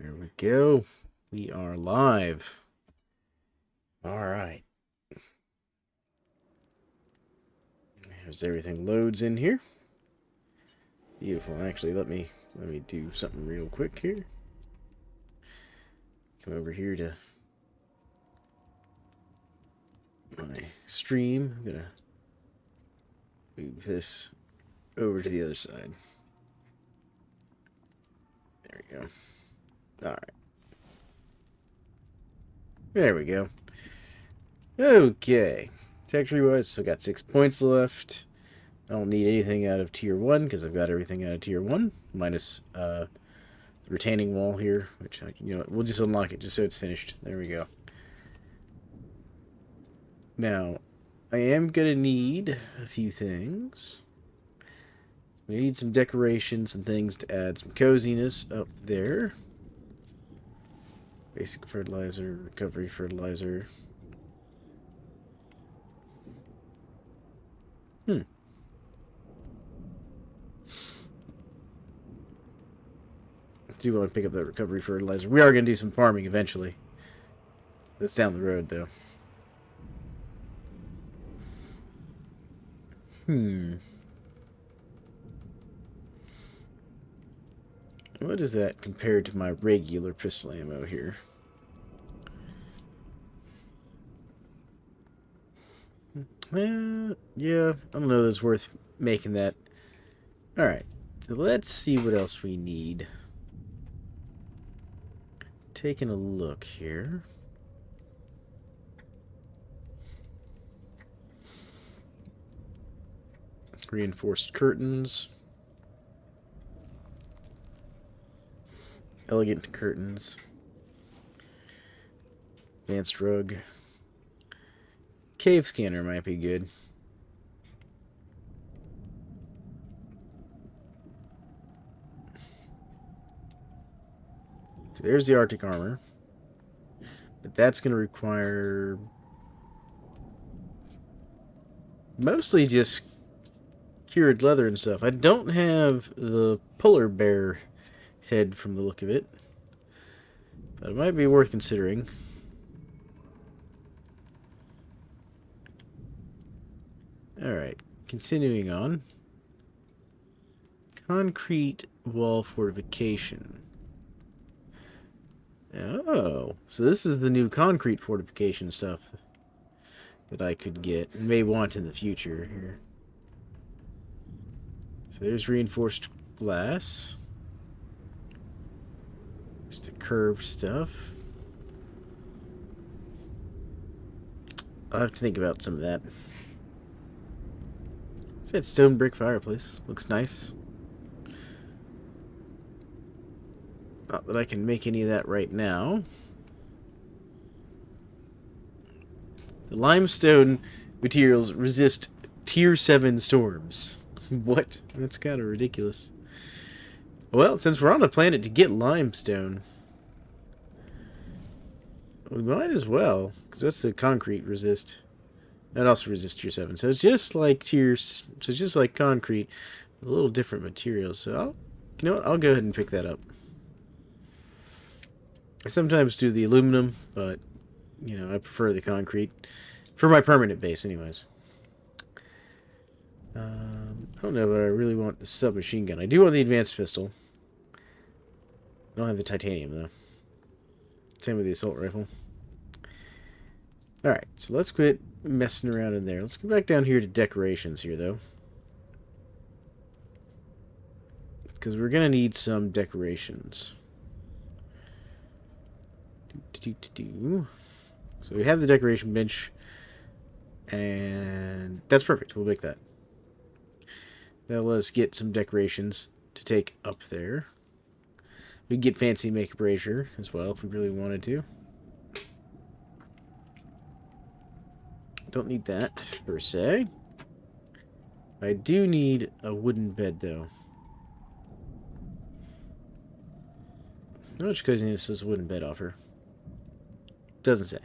There we go. We are live. All right. As everything loads in here. Beautiful. Actually, let me do something real quick here. Come over here to my stream. I'm gonna move this over to the other side. There we go. All right. There we go. Okay. Texture-wise, so I got 6 points left. I don't need anything out of tier 1 because I've got everything out of tier 1, minus the retaining wall here, which, we'll just unlock it just so it's finished. There we go. Now, I am going to need a few things. We need some decorations and things to add some coziness up there. Basic fertilizer, recovery fertilizer. Do want to pick up that recovery fertilizer. We are going to do some farming eventually. That's down the road, though. What is that compared to my regular pistol ammo here? Yeah, I don't know that it's worth making that. Alright, so let's see what else we need. Taking a look here. Reinforced curtains. Elegant curtains. Advanced rug. Cave scanner might be good. So there's the Arctic armor. But that's going to require mostly just cured leather and stuff. I don't have the polar bear head from the look of it. But it might be worth considering. Alright, continuing on. Concrete wall fortification. Oh, so this is the new concrete fortification stuff that I could get and may want in the future here. So there's reinforced glass. There's the curved stuff. I'll have to think about some of that. It's that stone brick fireplace. Looks nice. Not that I can make any of that right now. The limestone materials resist tier 7 storms. What? That's kind of ridiculous. Well, since we're on a planet to get limestone, we might as well, because that's the concrete resist. That also resists tier 7. So it's just like so it's just like concrete, a little different materials. So you know what? I'll go ahead and pick that up. I sometimes do the aluminum, but I prefer the concrete for my permanent base, anyways. I don't know if I really want the submachine gun. I do want the advanced pistol. I don't have the titanium though. Same with the assault rifle. Alright, so let's quit messing around in there. Let's go back down here to decorations here, though. Because we're going to need some decorations. So we have the decoration bench. And that's perfect. We'll make that. That'll let us get some decorations to take up there. We can get fancy make a brazier as well if we really wanted to. Don't need that, per se. I do need a wooden bed, though. How much coziness does a wooden bed offer? Doesn't say.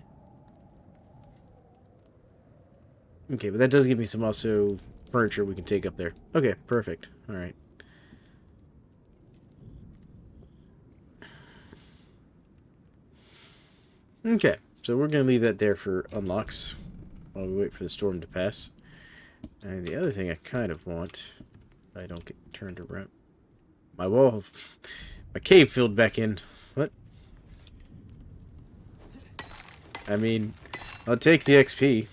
Okay, but that does give me some also furniture we can take up there. Okay, perfect. Alright. Okay, so we're going to leave that there for unlocks while we wait for the storm to pass. And the other thing I kind of want, if I don't get turned around, my wall, my cave filled back in. What? I mean, I'll take the XP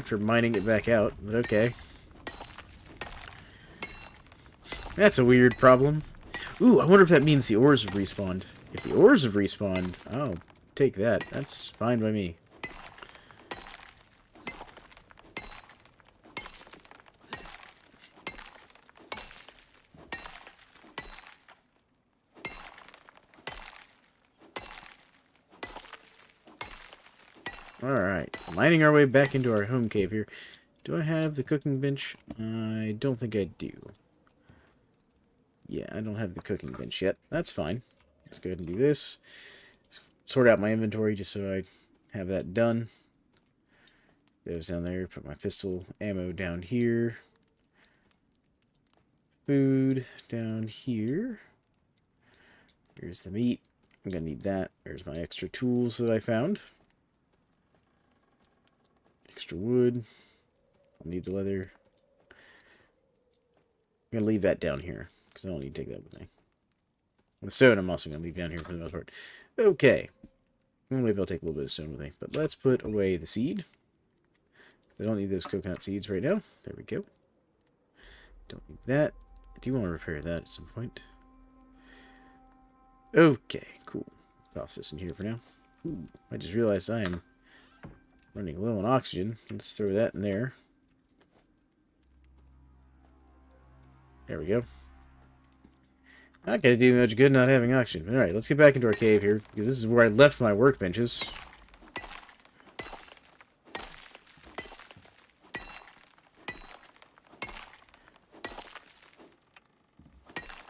for mining it back out, but okay. That's a weird problem. Ooh, I wonder if that means the ores have respawned. If the ores have respawned, I'll take that. That's fine by me. Alright, mining our way back into our home cave here. Do I have the cooking bench? I don't think I do. Yeah, I don't have the cooking bench yet. That's fine. Let's go ahead and do this. Sort out my inventory just so I have that done. Goes down there, put my pistol ammo down here. Food down here. Here's the meat. I'm going to need that. There's my extra tools that I found. Extra wood. I'll need the leather. I'm going to leave that down here, because I don't need to take that with me. And the stone I'm also going to leave down here for the most part. Okay. Maybe I'll take a little bit of stone with me. But let's put away the seed. I don't need those coconut seeds right now. There we go. Don't need that. I do want to repair that at some point. Okay, cool. Toss this in here for now. Ooh, I just realized I am running low on oxygen. Let's throw that in there. There we go. Not gonna do much good not having oxygen. Alright, let's get back into our cave here, because this is where I left my workbenches.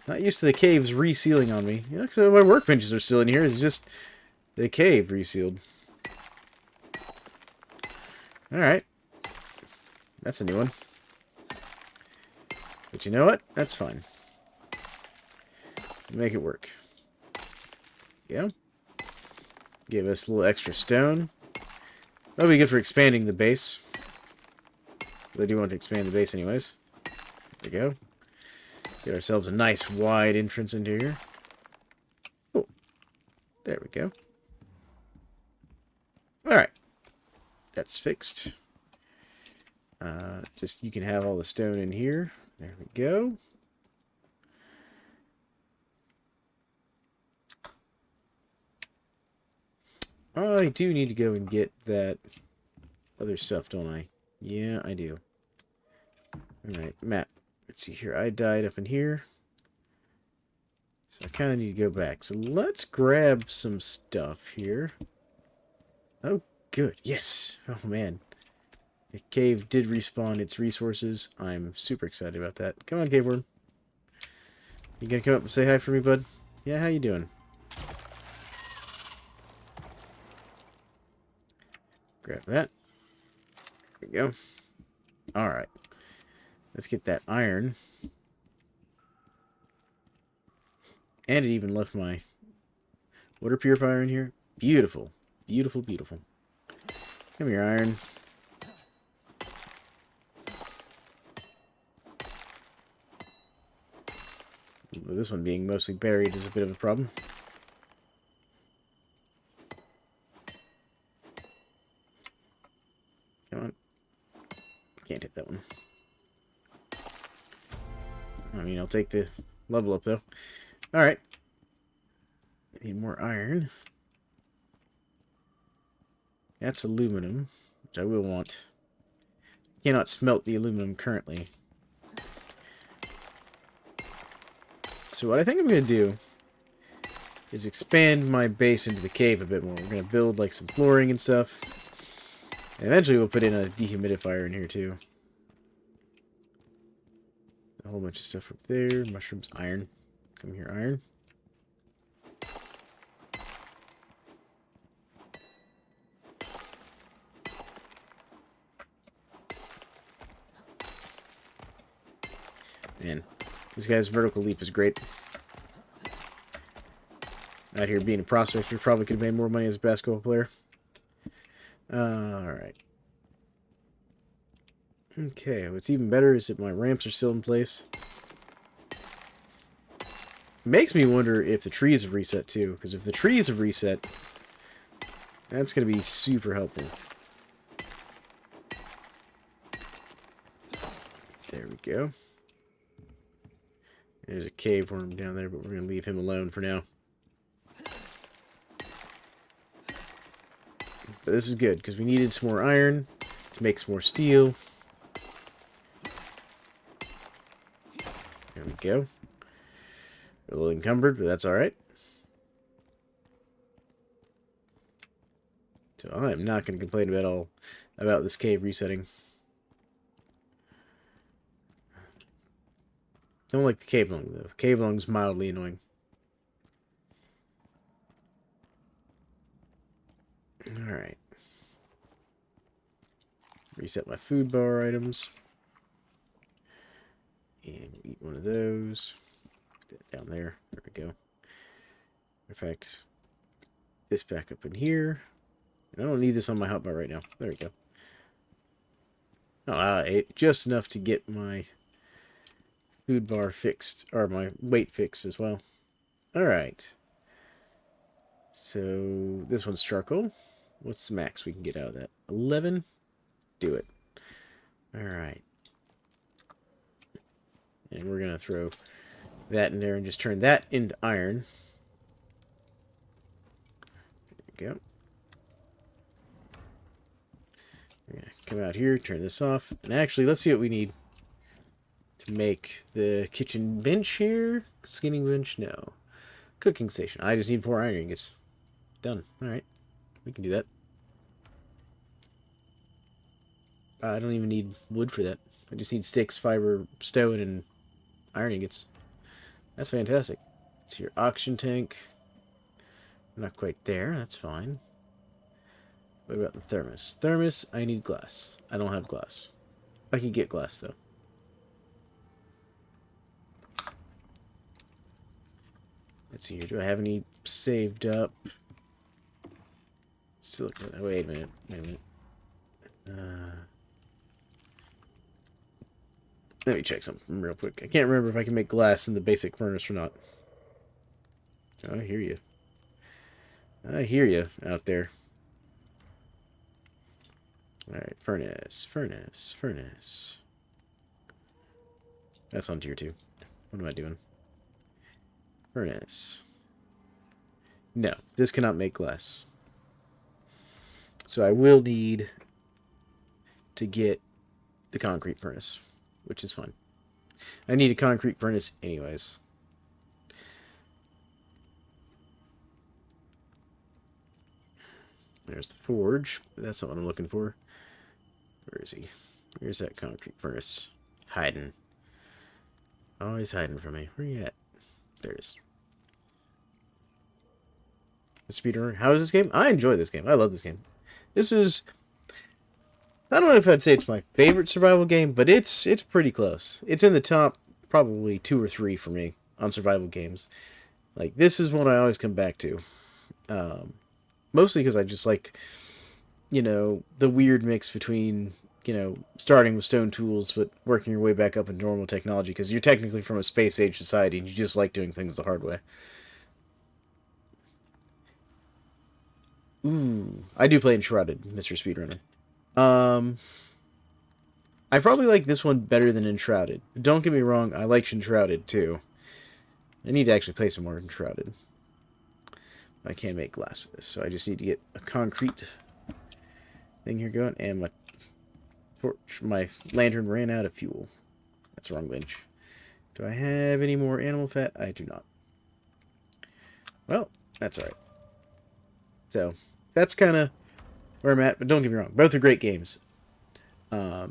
Not used to the caves resealing on me. Yeah, so my workbenches are still in here. It's just the cave resealed. Alright. That's a new one. But you know what? That's fine. Make it work. Yeah. Give us a little extra stone. That'll be good for expanding the base. I do want to expand the base anyways. There we go. Get ourselves a nice wide entrance into here. Oh. There we go. Alright. That's fixed. Just, you can have all the stone in here. There we go. Oh, I do need to go and get that other stuff, don't I? Yeah, I do. Alright, map. Let's see here. I died up in here. So I kind of need to go back. So let's grab some stuff here. Oh, good. Yes! Oh, man. The cave did respawn its resources. I'm super excited about that. Come on, cave worm. You gonna come up and say hi for me, bud? Yeah, how you doing? Grab that. There we go. Alright. Let's get that iron. And it even left my water purifier in here. Beautiful. Beautiful, beautiful. Come here, iron. This one being mostly buried is a bit of a problem. Come on. Can't hit that one. I mean, I'll take the level up, though. Alright. Need more iron. That's aluminum, which I will want. Cannot smelt the aluminum currently. So what I think I'm going to do is expand my base into the cave a bit more. We're going to build like some flooring and stuff. And eventually we'll put in a dehumidifier in here too. A whole bunch of stuff up there. Mushrooms, iron. Come here, iron. Man, this guy's vertical leap is great. Out here being a prospector, probably could have made more money as a basketball player. Alright. Okay, what's even better is that my ramps are still in place. Makes me wonder if the trees have reset too, because if the trees have reset, that's going to be super helpful. There we go. There's a cave worm down there, but we're going to leave him alone for now. But this is good, because we needed some more iron to make some more steel. There we go. A little encumbered, but that's alright. So I am not going to complain at all about this cave resetting. Don't like the cave lung, though. Cave lung's mildly annoying. Alright. Reset my food bar items. And we'll eat one of those. Put that down there. There we go. In fact, this back up in here. And I don't need this on my hotbar right now. There we go. Oh, I ate just enough to get my food bar fixed, or my weight fixed as well. Alright. So, this one's charcoal. What's the max we can get out of that? 11? Do it. Alright. And we're going to throw that in there and just turn that into iron. There we go. We're going to come out here, turn this off. And actually, let's see what we need to make the kitchen bench here. Skinning bench? No. Cooking station. I just need 4 iron ingots. Done. Alright. We can do that. I don't even need wood for that. I just need sticks, fiber, stone, and iron ingots. That's fantastic. It's your oxygen tank. Not quite there. That's fine. What about the thermos? Thermos, I need glass. I don't have glass. I can get glass, though. Let's see here. Do I have any saved up? Silicon. Oh, wait a minute. Wait a minute. Let me check something real quick. I can't remember if I can make glass in the basic furnace or not. Oh, I hear you. I hear you out there. Alright, furnace, furnace, furnace. That's on tier 2. What am I doing? Furnace. No, this cannot make glass. So I will need to get the concrete furnace, which is fine. I need a concrete furnace anyways. There's the forge, but that's not what I'm looking for. Where is he? Where's that concrete furnace? Hiding. Always hiding from me. Where you at? There it is. The speedrunner. How is this game? I enjoy this game. I love this game. This is... I don't know if I'd say it's my favorite survival game, but it's pretty close. It's in the top probably 2 or 3 for me on survival games. Like, this is one I always come back to. Mostly because I just like, you know, the weird mix between, you know, starting with stone tools but working your way back up in normal technology, because you're technically from a space-age society and you just like doing things the hard way. Ooh, I do play Enshrouded, Mr. Speedrunner. I probably like this one better than Enshrouded. Don't get me wrong, I like Enshrouded too. I need to actually play some more Enshrouded. I can't make glass for this, so I just need to get a concrete thing here going, and my torch, my lantern ran out of fuel. That's the wrong bench. Do I have any more animal fat? I do not. Well, that's alright. So, that's kind of where I'm at, but don't get me wrong, both are great games. I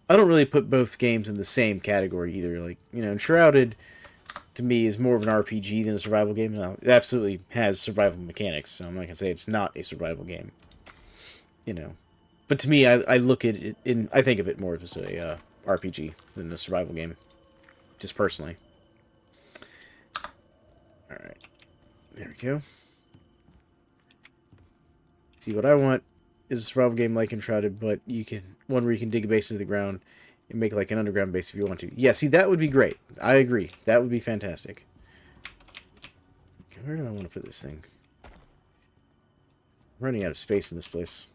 don't really put both games in the same category either. Like, you know, Enshrouded, to me, is more of an RPG than a survival game. Now, it absolutely has survival mechanics, so I'm not going to say it's not a survival game. You know. But to me, I look at it, I think of it more as a RPG than a survival game. Just personally. Alright. There we go. See, what I want is a survival game like Enshrouded, but you can one where you can dig a base into the ground and make like an underground base if you want to. Yeah, see, that would be great. I agree. That would be fantastic. Okay, where do I want to put this thing? I'm running out of space in this place.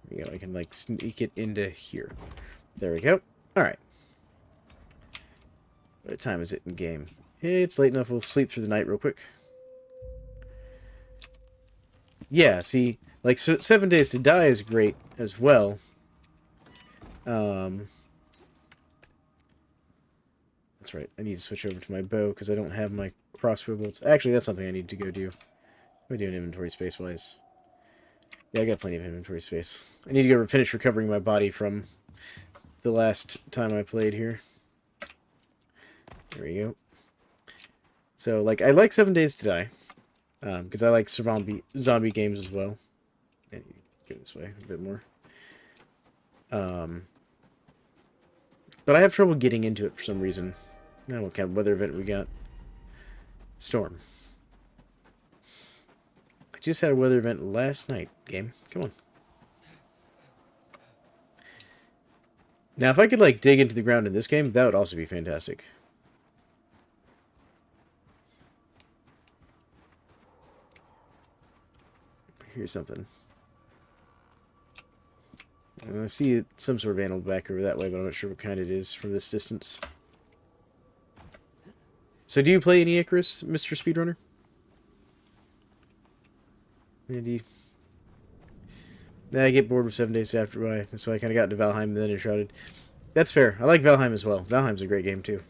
There we go. I can like sneak it into here. There we go. Alright. What time is it in game? It's late enough. We'll sleep through the night real quick. Yeah, see, like 7 Days to Die is great as well. That's right. I need to switch over to my bow because I don't have my crossbow bolts. Actually, that's something I need to go do. What am I doing inventory space-wise? Yeah, I got plenty of inventory space. I need to go finish recovering my body from the last time I played here. There we go. So, like, I like 7 Days to Die. Because I like zombie games as well. And go this way a bit more. But I have trouble getting into it for some reason. Now, what kind of weather event we got? Storm. I just had a weather event last night, game. Come on. Now, if I could, like, dig into the ground in this game, that would also be fantastic. Here's something. I see some sort of animal back over that way, but I'm not sure what kind it is from this distance. So do you play any Icarus, Mr. Speedrunner? Andy? I get bored with 7 Days After Why. That's why I kind of got into Valheim and then Enshrouded. That's fair. I like Valheim as well. Valheim's a great game too.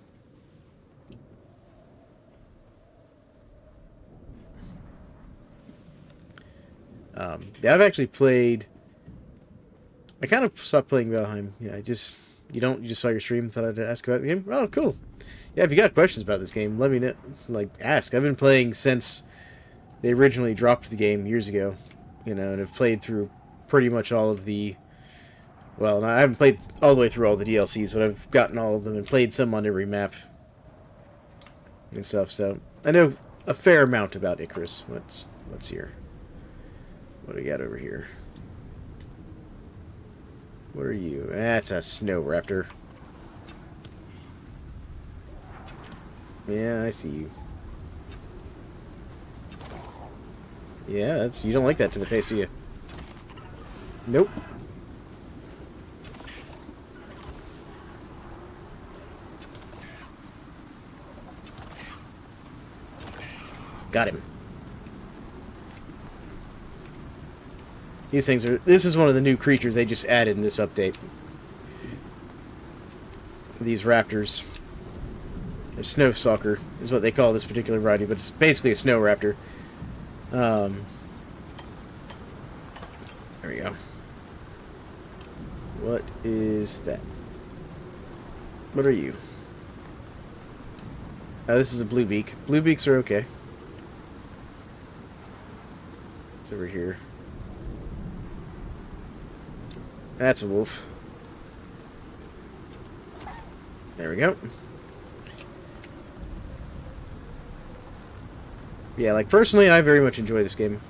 Yeah, I've actually played... I kind of stopped playing Valheim. Yeah, you just saw your stream, thought I'd ask about the game. Oh, cool. Yeah, if you got questions about this game, let me know. Like, ask. I've been playing since they originally dropped the game years ago. You know, and have played through pretty much all of the... Well, I haven't played all the way through all the DLCs, but I've gotten all of them and played some on every map and stuff, so I know a fair amount about Icarus. What's here? What do we got over here? What are you? That's a snow raptor. Yeah, I see you. Yeah, you don't like that to the face, do you? Nope. Got him. These things are... This is one of the new creatures they just added in this update. These raptors. A snow stalker is what they call this particular variety, but it's basically a snow raptor. There we go. What is that? What are you? This is a blue beak. Blue beaks are okay. It's over here. That's a wolf. There we go. Yeah, like, personally, I very much enjoy this game.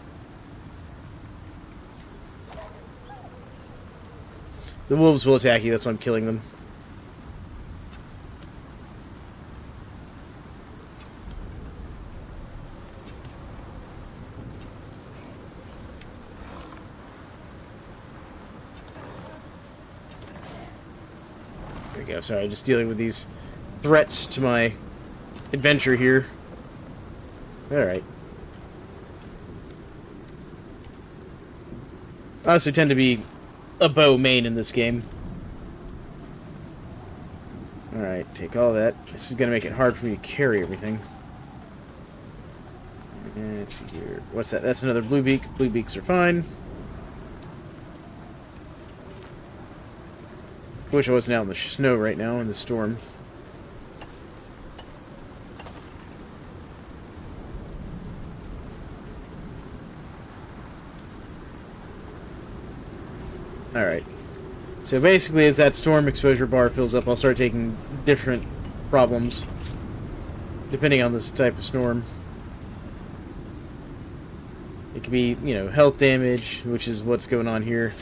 The wolves will attack you, that's why I'm killing them. There we go, sorry, just dealing with these threats to my adventure here. Alright. I also tend to be a bow main in this game. Alright, take all that. This is going to make it hard for me to carry everything. Let's see here. What's that? That's another blue beak. Blue beaks are fine. Wish I wasn't out in the snow right now in the storm. Alright. So basically, as that storm exposure bar fills up, I'll start taking different problems, depending on this type of storm. It could be, you know, health damage, which is what's going on here.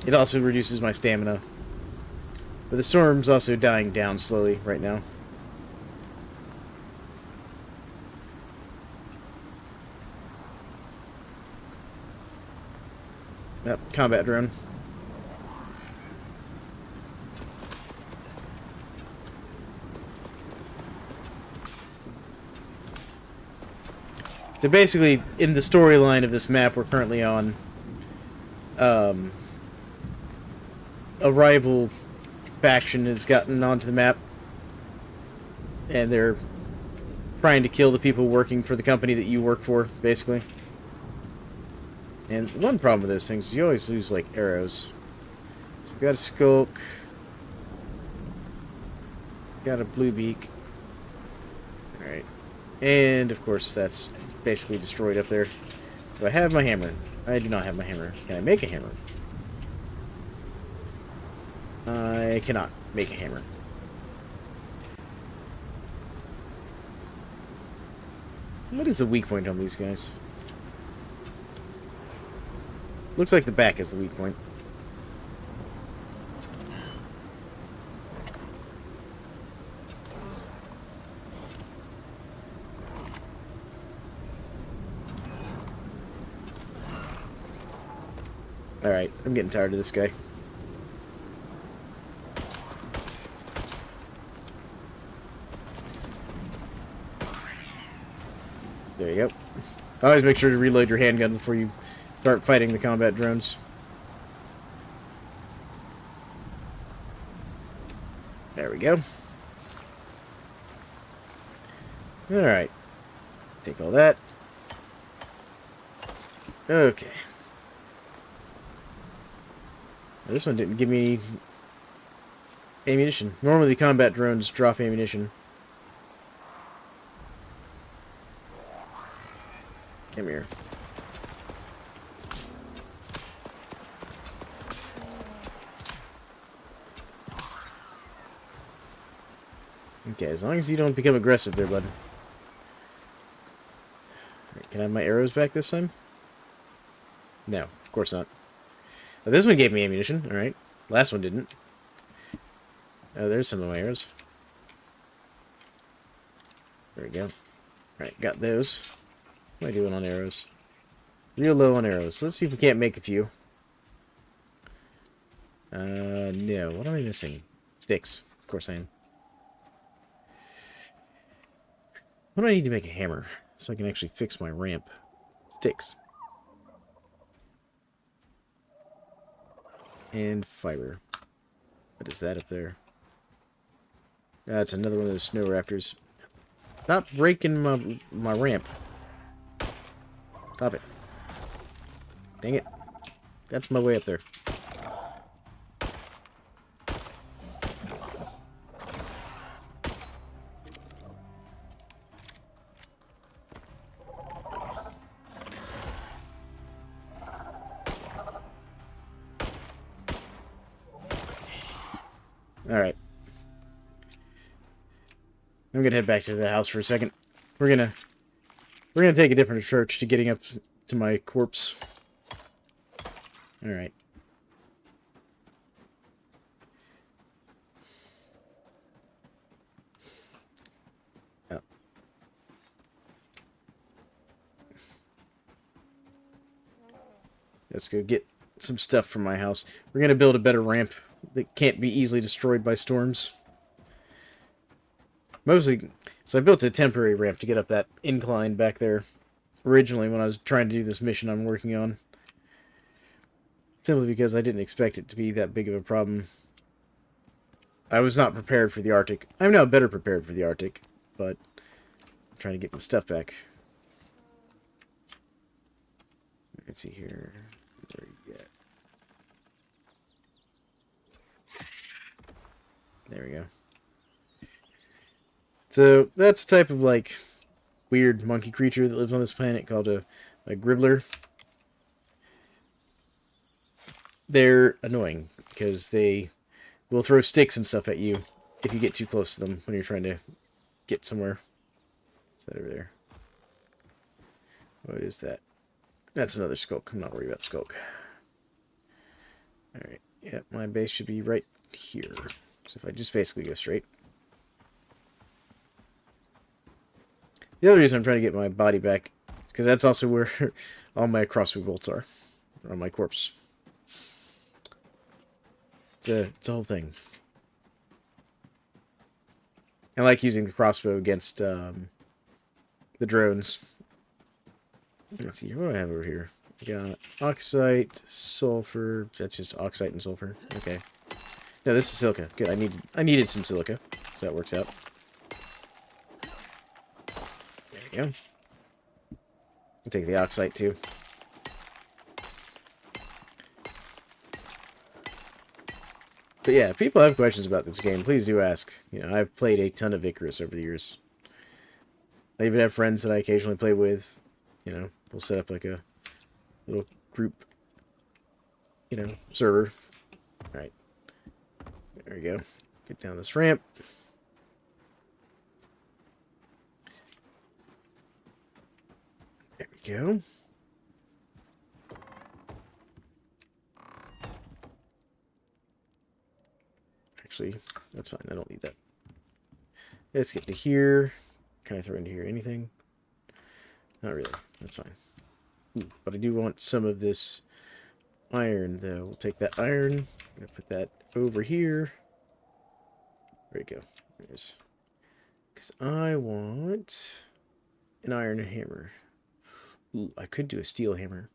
It also reduces my stamina. But the storm's also dying down slowly right now. Yep, combat drone. So basically, in the storyline of this map we're currently on, a rival faction has gotten onto the map, and they're trying to kill the people working for the company that you work for, basically. And one problem with those things is you always lose, like, arrows. So we've got a skulk. Got a blue beak. Alright. And, of course, that's basically destroyed up there. Do I have my hammer? I do not have my hammer. Can I make a hammer? I cannot make a hammer. What is the weak point on these guys? Looks like the back is the weak point. Alright, I'm getting tired of this guy. There you go. Always make sure to reload your handgun before you start fighting the combat drones. There we go. Alright. Take all that. Okay. Now, this one didn't give me ammunition. Normally combat drones drop ammunition. Come here. Okay, as long as you don't become aggressive there, bud. Right, can I have my arrows back this time? No, of course not. Oh, this one gave me ammunition, alright. Last one didn't. Oh, there's some of my arrows. There we go. Alright, got those. What am I doing on arrows? Real low on arrows. Let's see if we can't make a few. No. What am I missing? Sticks. Of course I am. What do I need to make a hammer? So I can actually fix my ramp. Sticks. And fiber. What is that up there? That's another one of those snow raptors. Stop breaking my ramp. Stop it. Dang it. That's my way up there. Alright. I'm gonna head back to the house for a second. We're gonna take a different approach to getting up to my corpse. Alright. Oh. Let's go get some stuff from my house. We're gonna build a better ramp that can't be easily destroyed by storms. Mostly, so I built a temporary ramp to get up that incline back there. Originally, when I was trying to do this mission I'm working on. Simply because I didn't expect it to be that big of a problem. I was not prepared for the Arctic. I'm now better prepared for the Arctic, but I'm trying to get my stuff back. Let's see here. Where you get? There we go. So, that's a type of, like, weird monkey creature that lives on this planet called a gribbler. They're annoying because they will throw sticks and stuff at you if you get too close to them when you're trying to get somewhere. Is that over there? What is that? That's another skulk. I'm not worried about skulk. Alright. Yeah, my base should be right here. So if I just basically go straight. The other reason I'm trying to get my body back is because that's also where all my crossbow bolts are. On my corpse. It's a whole thing. I like using the crossbow against the drones. Let's see, what do I have over here? I got oxite, sulfur. That's just oxite and sulfur. Okay. No, this is silica. Good. I needed some silica, so that works out. There we go. I'll take the oxite too. But yeah, if people have questions about this game, please do ask. You know, I've played a ton of Icarus over the years. I even have friends that I occasionally play with. You know, we'll set up like a little group, you know, server. Alright. There we go. Get down this ramp. There we go. Actually, that's fine. I don't need that. Let's get to here. Can I throw into here anything? Not really. That's fine. Ooh, but I do want some of this iron, though. We'll take that iron. I'm going to put that over here. There we go. There it is. Because I want an iron hammer. Ooh, I could do a steel hammer.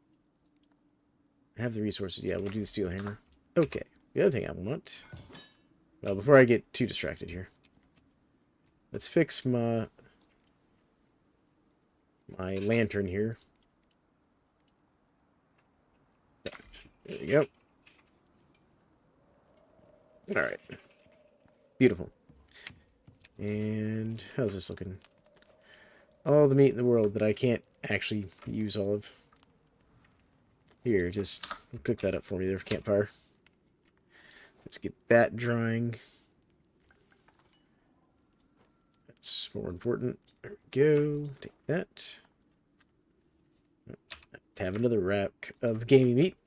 I have the resources. Yeah, we'll do the steel hammer. Okay. The other thing I want... Well, before I get too distracted here, let's fix my lantern here. There we go. All right. Beautiful. And how's this looking? All the meat in the world that I can't actually use all of. Here, just cook that up for me there, campfire. Let's get that drying. That's more important. There we go. Take that. Have another rack of gamey meat.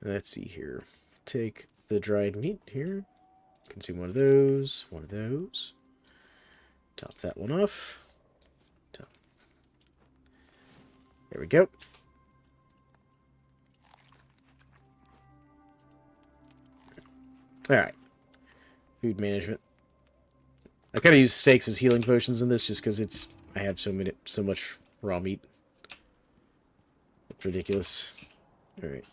Let's see here. Take the dried meat here. Consume one of those. One of those. Top that one off. Top. There we go. Alright. Food management. I kind of use steaks as healing potions in this just because I have so much raw meat. It's ridiculous. Alright.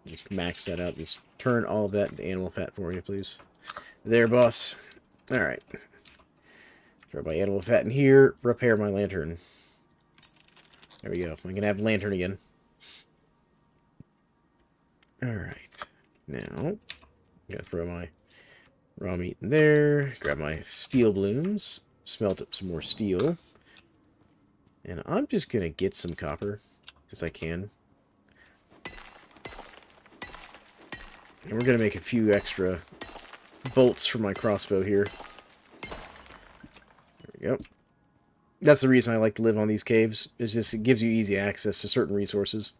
Just max that out. Just turn all of that into animal fat for you, please. There, boss. Alright. Throw my animal fat in here. Repair my lantern. There we go. I can have a lantern again. Alright. Now... I'm going to throw my raw meat in there, grab my steel blooms, smelt up some more steel, and I'm just going to get some copper, because I can. And we're going to make a few extra bolts for my crossbow here. There we go. That's the reason I like to live on these caves, is just it gives you easy access to certain resources.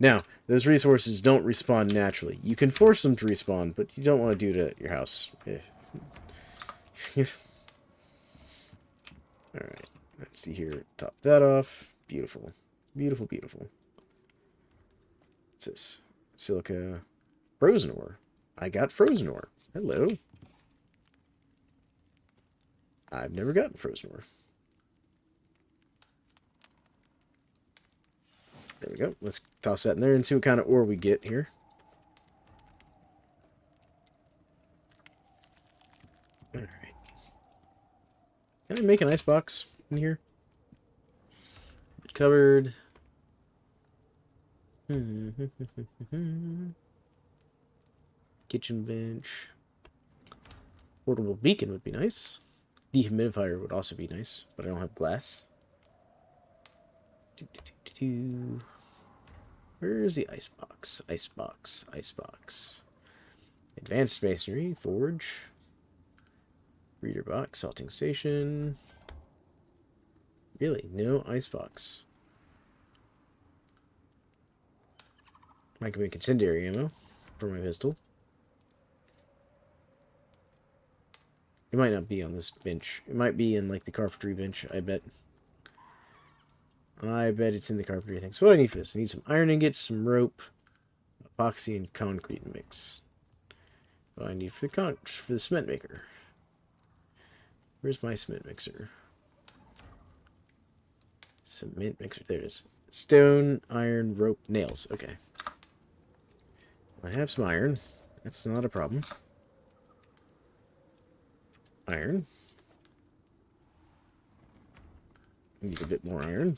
Now, those resources don't respawn naturally. You can force them to respawn, but you don't want to do it at your house. Alright, let's see here. Top that off. Beautiful. Beautiful, beautiful. What's this? Silica. Frozen ore. I got frozen ore. Hello. I've never gotten frozen ore. There we go. Let's toss that in there and see what kind of ore we get here. Alright. Can I make an icebox in here? Covered. Kitchen bench. Portable beacon would be nice. Dehumidifier would also be nice, but I don't have glass. Where's the icebox? Icebox. Icebox. Advanced masonry. Forge. Reader box. Salting station. Really? No icebox. I can make incendiary ammo for my pistol. It might not be on this bench. It might be in, like, the carpentry bench, I bet. I bet it's in the carpentry thing. So what do I need for this? I need some iron ingots, some rope, epoxy, and concrete mix. What do I need for the cement maker? Where's my cement mixer? Cement mixer. There it is. Stone, iron, rope, nails. Okay. I have some iron. That's not a problem. Iron. Need a bit more iron.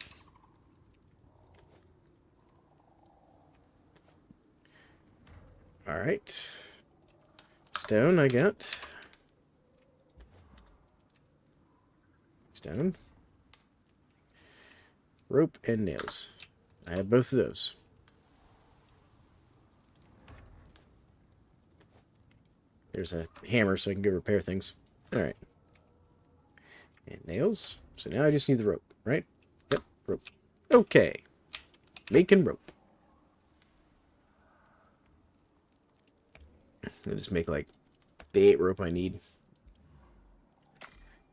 Alright. Stone I got. Stone. Rope and nails. I have both of those. There's a hammer so I can go repair things. Alright. And nails. So now I just need the rope, right? Yep, rope. Okay. Making rope. I'll just make, like, the 8 rope I need.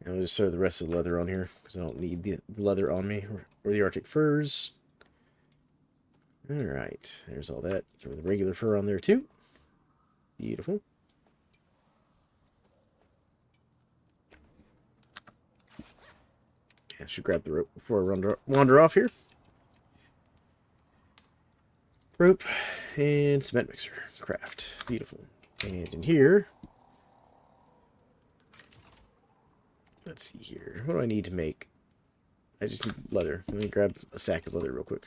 And I'll just throw the rest of the leather on here, because I don't need the leather on me, or the Arctic furs. Alright, there's all that. Throw the regular fur on there, too. Beautiful. I should grab the rope before I wander off here. Rope and cement mixer. Craft. Beautiful. And in here, let's see here. What do I need to make? I just need leather. Let me grab a stack of leather real quick.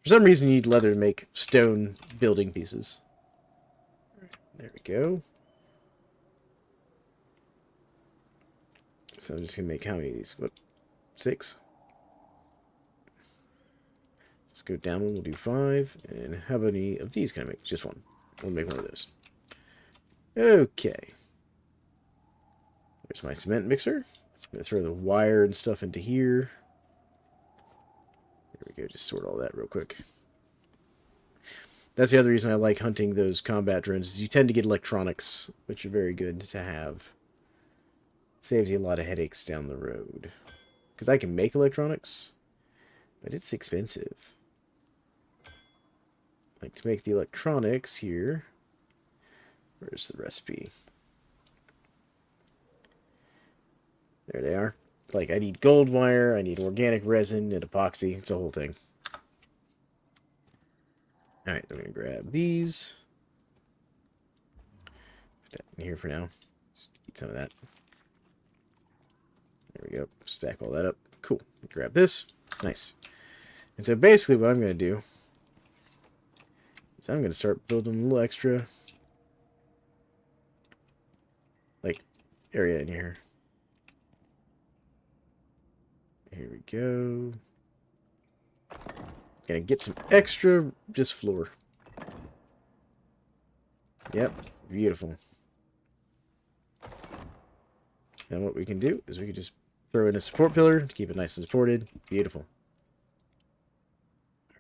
For some reason, you need leather to make stone building pieces. There we go. So I'm just going to make how many of these? What? 6? Let's go down one. We'll do 5. And how many of these can I make? Just one. We'll make one of those. Okay. There's my cement mixer. I'm going to throw the wire and stuff into here. There we go. Just sort all that real quick. That's the other reason I like hunting those combat drones, is you tend to get electronics, which are very good to have. Saves you a lot of headaches down the road. Because I can make electronics, but it's expensive. Like, to make the electronics here, where's the recipe? There they are. Like, I need gold wire, I need organic resin, and epoxy. It's a whole thing. Alright, I'm going to grab these. Put that in here for now. Just eat some of that. There we go. Stack all that up. Cool. Grab this. Nice. And so basically what I'm going to do is I'm going to start building a little extra, like, area in here. Here we go. Gonna get some extra just floor. Yep. Beautiful. Then what we can do is we can just throw in a support pillar to keep it nice and supported. Beautiful.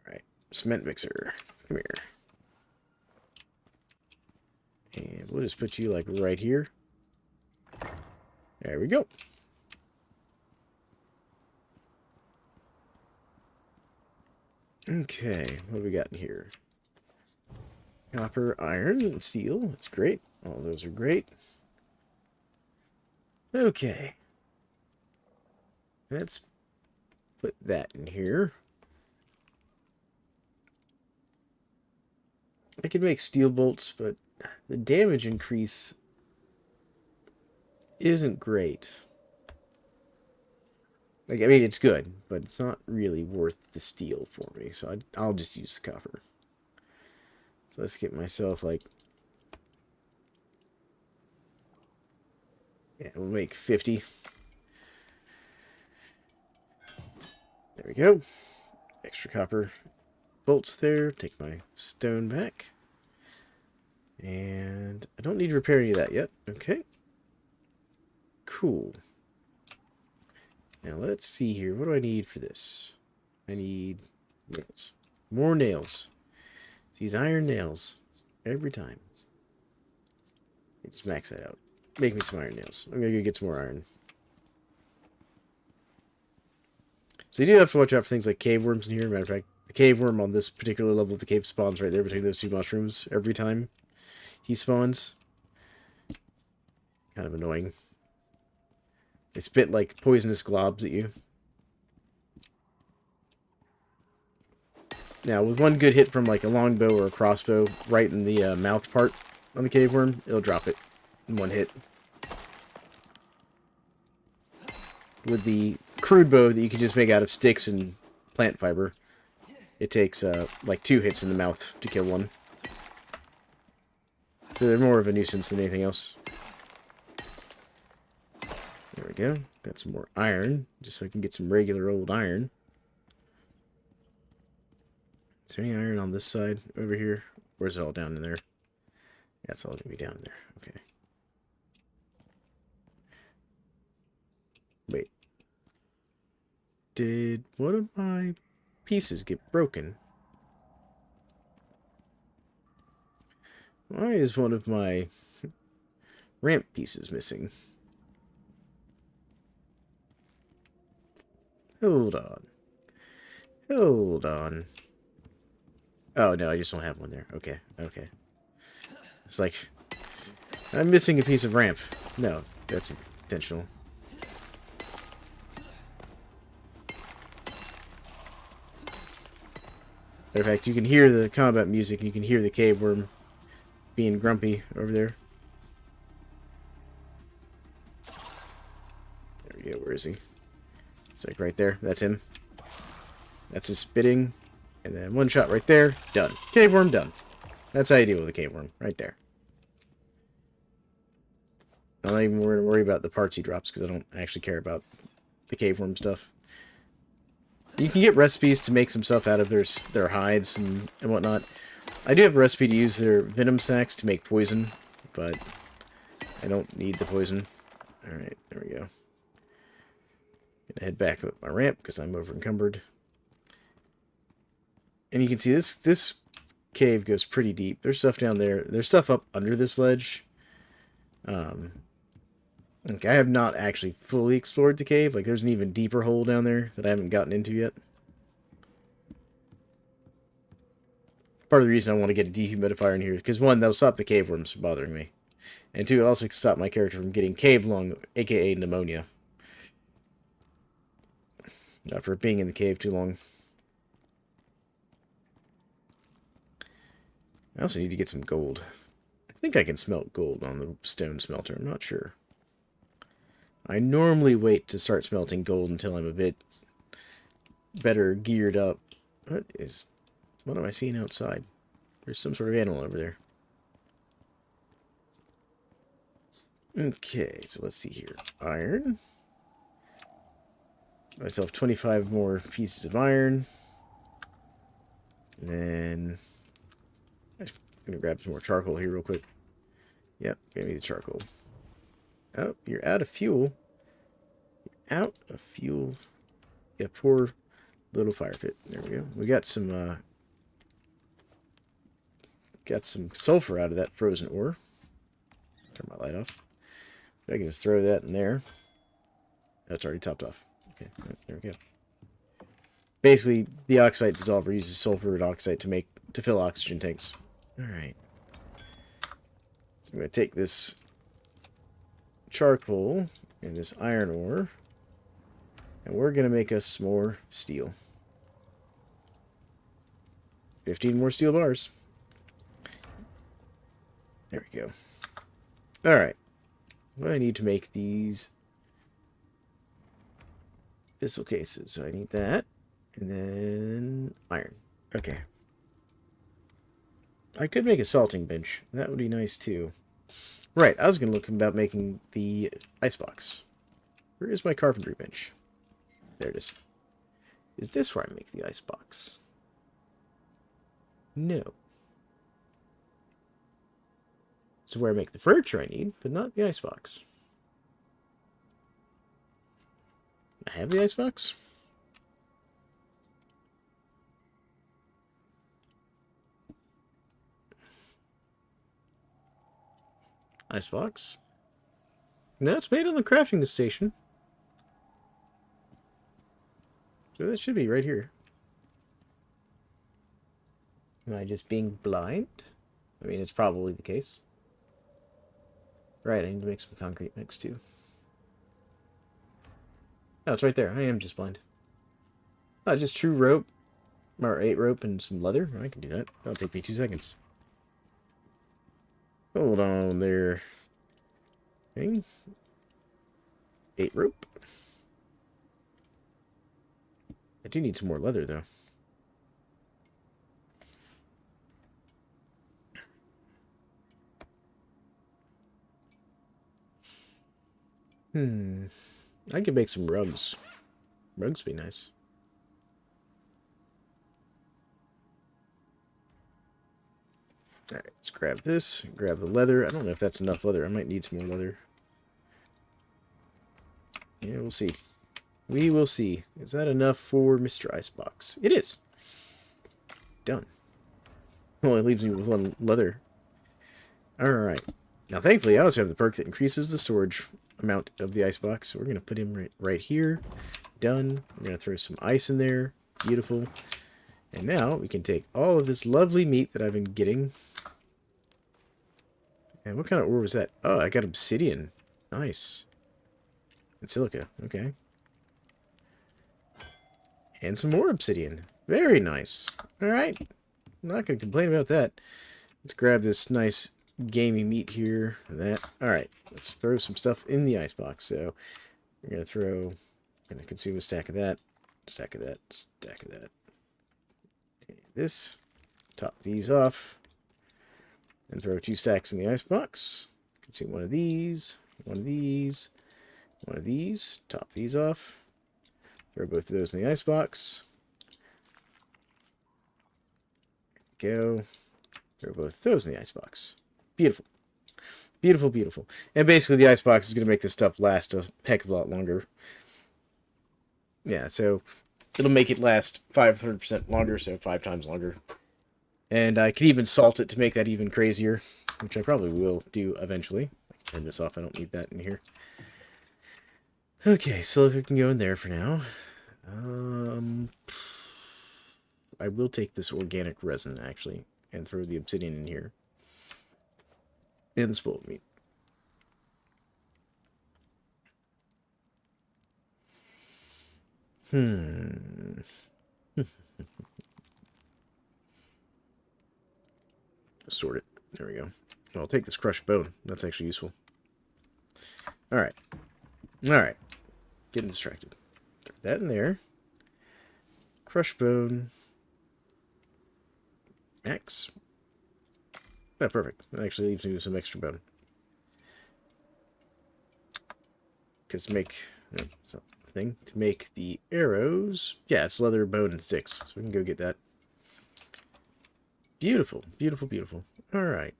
Alright. Cement mixer. Come here. And we'll just put you, like, right here. There we go. Okay. What do we got in here? Copper, iron, and steel. That's great. All those are great. Okay. Let's put that in here. I could make steel bolts, but the damage increase isn't great. Like, I mean, it's good, but it's not really worth the steel for me, so I'll just use the copper. So let's get myself, like... Yeah, we'll make 50. There we go. Extra copper bolts there. Take my stone back. And I don't need to repair any of that yet. Okay. Cool. Now let's see here. What do I need for this? I need nails. More nails. These iron nails. Every time. Just max that out. Make me some iron nails. I'm gonna go get some more iron. So you do have to watch out for things like cave worms in here. Matter of fact, the cave worm on this particular level of the cave spawns right there between those two mushrooms every time he spawns. Kind of annoying. They spit like poisonous globs at you. Now, with one good hit from like a longbow or a crossbow right in the mouth part on the cave worm, it'll drop it in one hit. With the crude bow that you can just make out of sticks and plant fiber, it takes like 2 hits in the mouth to kill one. So they're more of a nuisance than anything else. There we go. Got some more iron, just so I can get some regular old iron. Is there any iron on this side over here? Or is it all down in there? Yeah, it's all going to be down in there. Okay. Wait. Did one of my pieces get broken? Why is one of my ramp pieces missing? Hold on. Hold on. Oh, no, I just don't have one there. Okay, okay. It's like, I'm missing a piece of ramp. No, that's intentional. Matter of fact, you can hear the combat music. You can hear the cave worm being grumpy over there. There we go. Where is he? It's like right there. That's him. That's his spitting. And then one shot right there. Done. Cave worm done. That's how you deal with a cave worm. Right there. I'm not even worry about the parts he drops because I don't actually care about the cave worm stuff. You can get recipes to make some stuff out of their hides and whatnot. I do have a recipe to use their venom sacs to make poison, but I don't need the poison. Alright, there we go. Gonna head back up my ramp because I'm over encumbered. And you can see this cave goes pretty deep. There's stuff down there. There's stuff up under this ledge. Like, I have not actually fully explored the cave. Like, there's an even deeper hole down there that I haven't gotten into yet. Part of the reason I want to get a dehumidifier in here is because, one, that'll stop the cave worms from bothering me. And two, it'll also stop my character from getting cave lung, aka pneumonia. After being in the cave too long. I also need to get some gold. I think I can smelt gold on the stone smelter. I'm not sure. I normally wait to start smelting gold until I'm a bit better geared up. What am I seeing outside? There's some sort of animal over there. Okay, so let's see here. Iron. Give myself 25 more pieces of iron. And then I'm going to grab some more charcoal here real quick. Yep, give me the charcoal. Oh, you're out of fuel. You're out of fuel. Yeah, poor little fire pit. There we go. We got some sulfur out of that frozen ore. Turn my light off. I can just throw that in there. That's already topped off. Okay, there we go. Basically, the oxide dissolver uses sulfur and oxide to fill oxygen tanks. Alright. So I'm going to take this charcoal and this iron ore, and we're going to make us more steel. 15 more steel bars. There we go. Alright. Well, I need to make these pistol cases, so I need that. And then iron. Okay. I could make a salting bench. That would be nice, too. Right, I was going to look about making the icebox. Where is my carpentry bench? There it is. Is this where I make the icebox? No. This is where I make the furniture I need, but not the icebox. I have the icebox. Icebox. No, it's made on the crafting station. So that should be right here. Am I just being blind? I mean, it's probably the case. Right, I need to make some concrete mix too. Oh, it's right there. I am just blind. Oh, just true rope. Or 8 rope and some leather. I can do that. That'll take me 2 seconds. Hold on there. Okay. 8 rope. I do need some more leather, though. I could make some rugs. Rugs would be nice. Alright, let's grab this. Grab the leather. I don't know if that's enough leather. I might need some more leather. Yeah, we'll see. We will see. Is that enough for Mr. Icebox? It is. Done. Only leaves me with 1 leather. Alright. Now, thankfully, I also have the perk that increases the storage amount of the icebox. So we're going to put him right here. Done. We're going to throw some ice in there. Beautiful. And now we can take all of this lovely meat that I've been getting. And what kind of ore was that? Oh, I got obsidian. Nice. And silica. Okay. And some more obsidian. Very nice. Alright. I'm not going to complain about that. Let's grab this nice gamey meat here. That. Alright. Let's throw some stuff in the icebox. So, we're going to throw... Going to consume a stack of that. Stack of that. Stack of that. This. Top these off. And throw 2 stacks in the icebox. Consume one of these. One of these. One of these. Top these off. Throw both of those in the icebox. Go. Throw both of those in the icebox. Beautiful. Beautiful, beautiful. And basically the icebox is going to make this stuff last a heck of a lot longer. Yeah, so it'll make it last 500% longer, so 5 times longer. And I could even salt it to make that even crazier, which I probably will do eventually. I can turn this off, I don't need that in here. Okay, silica can go in there for now. I will take this organic resin, actually, and throw the obsidian in here. And the spoiled meat. Sort it. There we go. I'll take this crushed bone. That's actually useful. Alright. Alright. Getting distracted. Throw that in there. Crushed bone. Axe. Oh, perfect. That actually leaves me with some extra bone. Because to make... something. To make the arrows... Yeah, it's leather, bone, and sticks. So we can go get that. Beautiful. Beautiful, beautiful. Alright.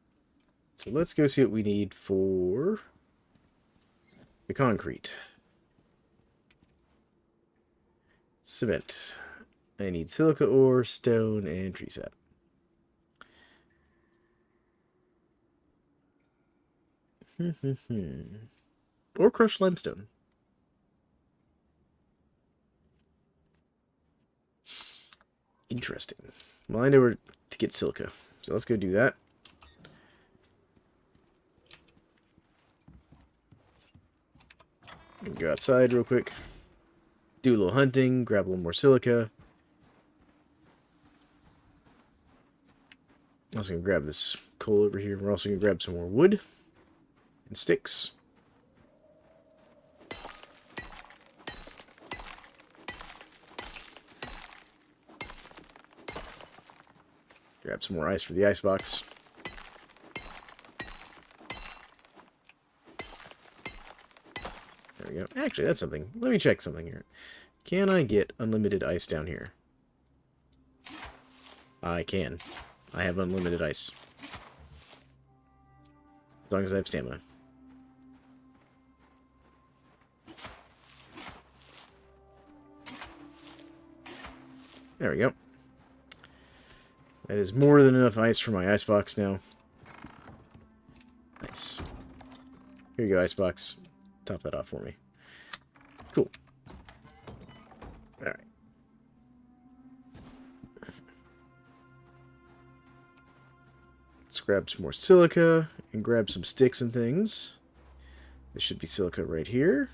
So let's go see what we need for the concrete. Cement. I need silica ore, stone, and tree sap. Or crushed limestone. Interesting. Well, I know where to get silica, so let's go do that. Go outside real quick. Do a little hunting, grab a little more silica. I'm also going to grab this coal over here. We're also going to grab some more wood and sticks. Grab some more ice for the icebox. There we go. Actually, that's something. Let me check something here. Can I get unlimited ice down here? I can. I have unlimited ice. As long as I have stamina. There we go. That is more than enough ice for my icebox now. Nice. Here you go, icebox. Top that off for me. Cool. Alright. Let's grab some more silica and grab some sticks and things. This should be silica right here.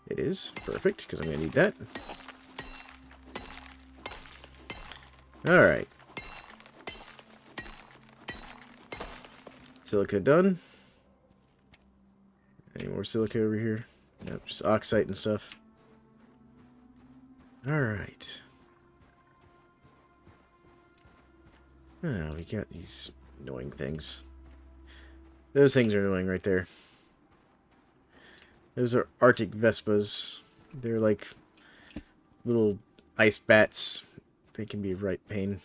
It is. Perfect, because I'm going to need that. Alright. Silica done. Any more silica over here? Nope, just oxide and stuff. Alright. Oh, we got these annoying things. Those things are annoying right there. Those are Arctic Vespas. They're like little ice bats. They can be a right pain.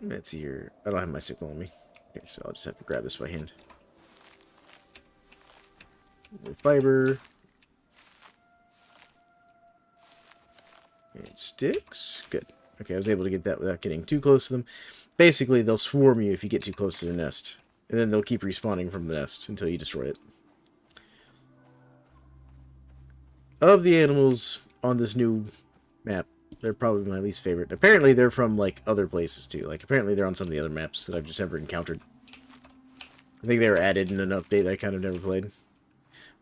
Let's see here. I don't have my sickle on me. Okay, so I'll just have to grab this by hand. More fiber. And sticks. Good. Okay, I was able to get that without getting too close to them. Basically, they'll swarm you if you get too close to the nest. And then they'll keep respawning from the nest until you destroy it. Of the animals on this new map, they're probably my least favorite. Apparently, they're from, like, other places, too. Like, apparently they're on some of the other maps that I've just never encountered. I think they were added in an update I kind of never played.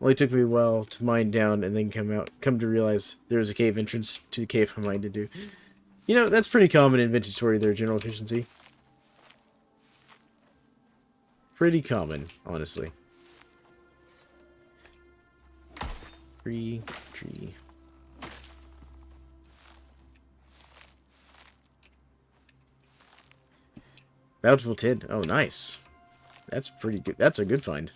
Only took me a while to mine down and then come to realize there was a cave entrance to the cave I mined into. You know, that's pretty common in Vintage Story, their general efficiency. Pretty common, honestly. Tree. Bountiful tin. Oh, nice. That's pretty good. That's a good find.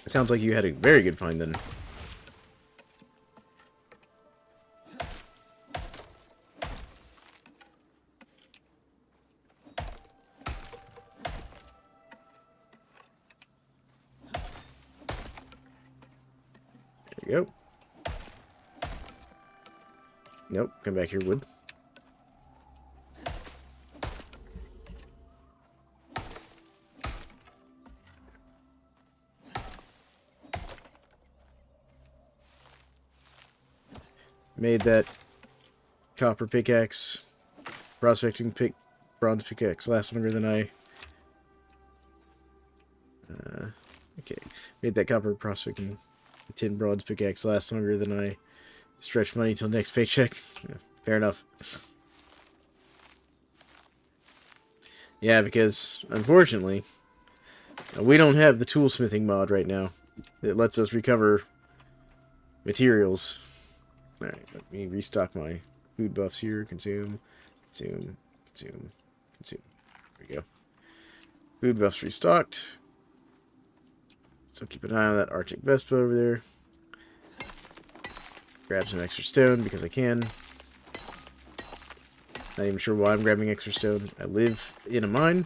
It sounds like you had a very good find then. There you go. Nope, come back here, wood. Made that copper pickaxe, prospecting bronze pickaxe last longer than I... okay, made that copper prospecting tin bronze pickaxe last longer than I stretch money till next paycheck. Yeah, fair enough. Yeah, because, unfortunately, we don't have the toolsmithing mod right now. It lets us recover materials. Alright, let me restock my food buffs here. Consume. There we go. Food buffs restocked. So keep an eye on that Arctic Vespa over there. Grab some extra stone because I can. Not even sure why I'm grabbing extra stone. I live in a mine.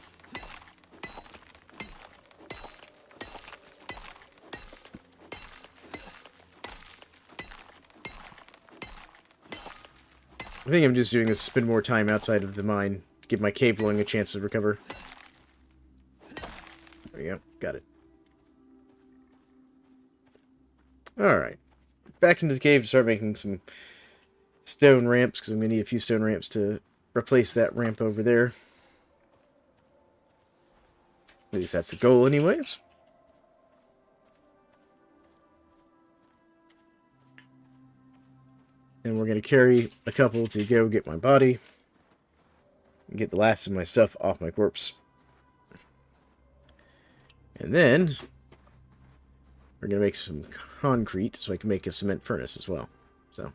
I think I'm just doing this to spend more time outside of the mine. To give my cave dwelling a chance to recover. There we go. Got it. Alright. Back into the cave to start making some stone ramps, because I'm going to need a few stone ramps to replace that ramp over there. At least that's the goal anyways. And we're going to carry a couple to go get my body. And get the last of my stuff off my corpse. And then we're going to make some concrete so I can make a cement furnace as well. So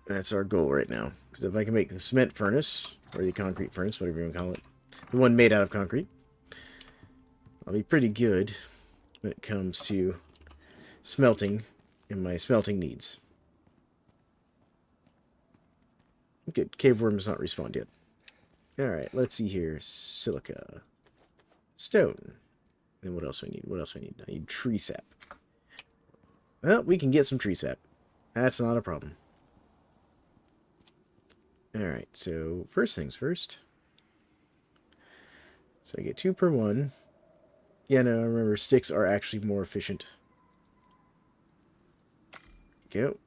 that's our goal right now. Because if I can make the cement furnace, or the concrete furnace, whatever you want to call it, the one made out of concrete, I'll be pretty good when it comes to smelting and my smelting needs. Good. Cave worm has not respawned yet. Alright, let's see here. Silica. Stone. And what else do I need? What else do I need? I need tree sap. Well, we can get some tree sap. That's not a problem. Alright, so first things first. So I get 2 per 1. Yeah, no, I remember sticks are actually more efficient. Go.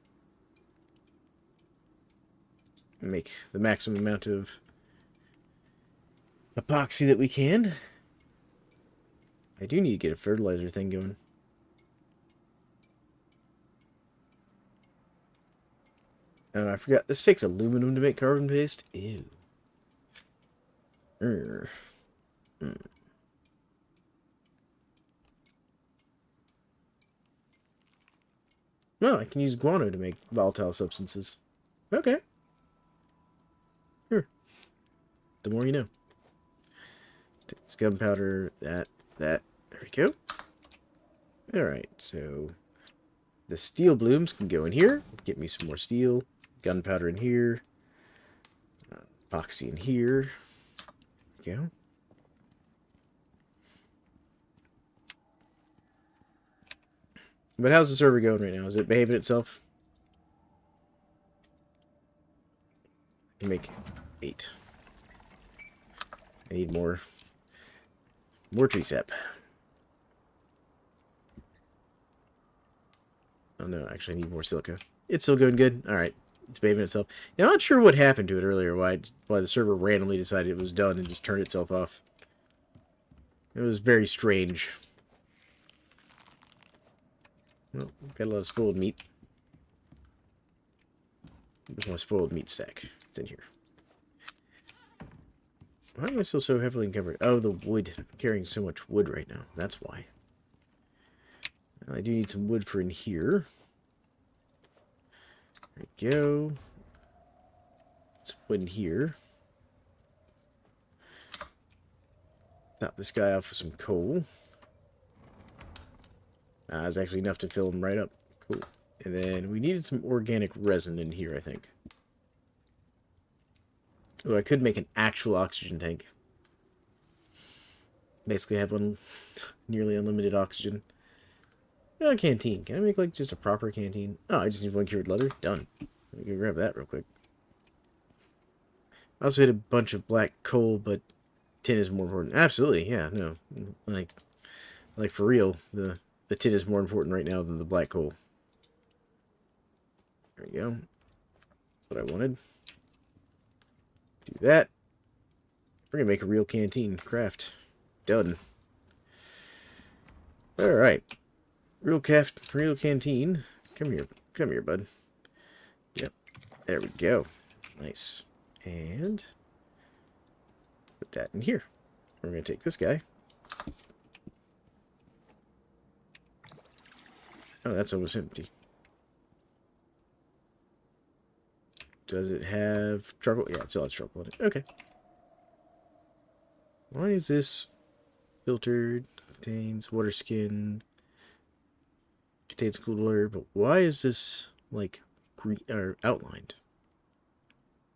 Make the maximum amount of epoxy that we can. I do need to get a fertilizer thing going. Oh, I forgot. This takes aluminum to make carbon paste. Ew. Mm. No, I can use guano to make volatile substances. Okay. Sure. The more you know. It's gunpowder, that. There we go. Alright, so the steel blooms can go in here. Get me some more steel. Gunpowder in here. Epoxy in here. There we go. But how's the server going right now? Is it behaving itself? I can make 8. I need more. More tree sap. Oh no, actually I need more silica. It's still going good. Alright. It's behaving itself. Yeah, I'm not sure what happened to it earlier, why the server randomly decided it was done and just turned itself off. It was very strange. Well, got a lot of spoiled meat. There's my spoiled meat stack. It's in here. Why am I still so heavily encumbered? Oh, the wood. I'm carrying so much wood right now. That's why. Well, I do need some wood for in here. There we go. Some wood in here. Top this guy off with some coal. That's actually enough to fill him right up. Cool. And then we needed some organic resin in here, I think. Oh, I could make an actual oxygen tank. Basically have one nearly unlimited oxygen. Oh, a canteen. Can I make, like, just a proper canteen? Oh, I just need 1 cured leather. Done. Let me go grab that real quick. I also hit a bunch of black coal, but tin is more important. Absolutely, yeah, no. Like for real, the tin is more important right now than the black coal. There we go. That's what I wanted. Do that. We're gonna make a real canteen. Craft. Done. Alright. Real canteen. Come here, bud. Yep. There we go. Nice. And put that in here. We're gonna take this guy. Oh, that's almost empty. Does it have charcoal? Yeah, it still has charcoal in it. Okay. Why is this filtered? Contains water skin. Contains cooled water. But why is this, like, green or outlined?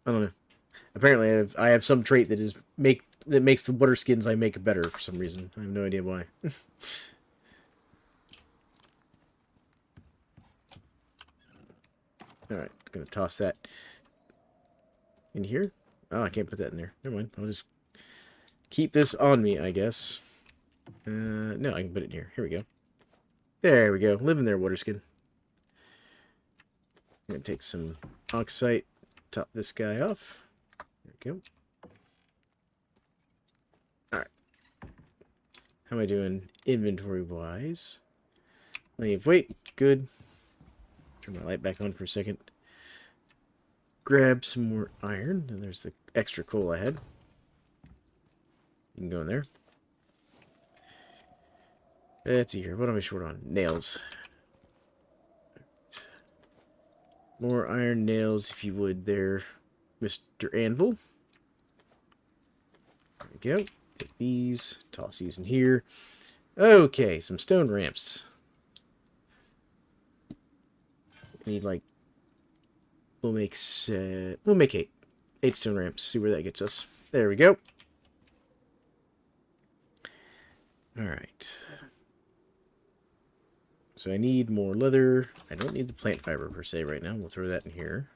I don't know. Apparently, I have some trait that makes the water skins I make better for some reason. I have no idea why. Alright, gonna toss that in here. Oh, I can't put that in there. Never mind. I'll just keep this on me, I guess. No, I can put it in here. Here we go. There we go. Live in there, water skin. I'm gonna take some oxite, top this guy off. There we go. Alright. How am I doing inventory-wise? Plenty of weight. Good. Turn my light back on for a second. Grab some more iron. And there's the extra coal I had. You can go in there. Let's see here. What am I short on? Nails. More iron nails, if you would, there, Mr. Anvil. There we go. Take these. Toss these in here. Okay, some stone ramps. Need, like, we'll make 8. 8 stone ramps. See where that gets us. There we go. Alright. So I need more leather. I don't need the plant fiber per se right now. We'll throw that in here.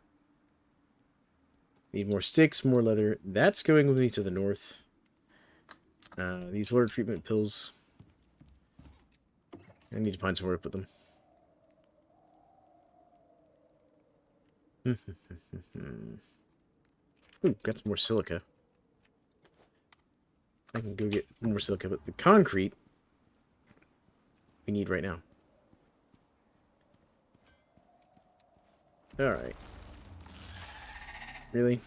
Need more sticks, more leather. That's going with me to the north. These water treatment pills. I need to find somewhere to put them. Ooh, got some more silica. I can go get more silica, but the concrete we need right now. Alright. Really?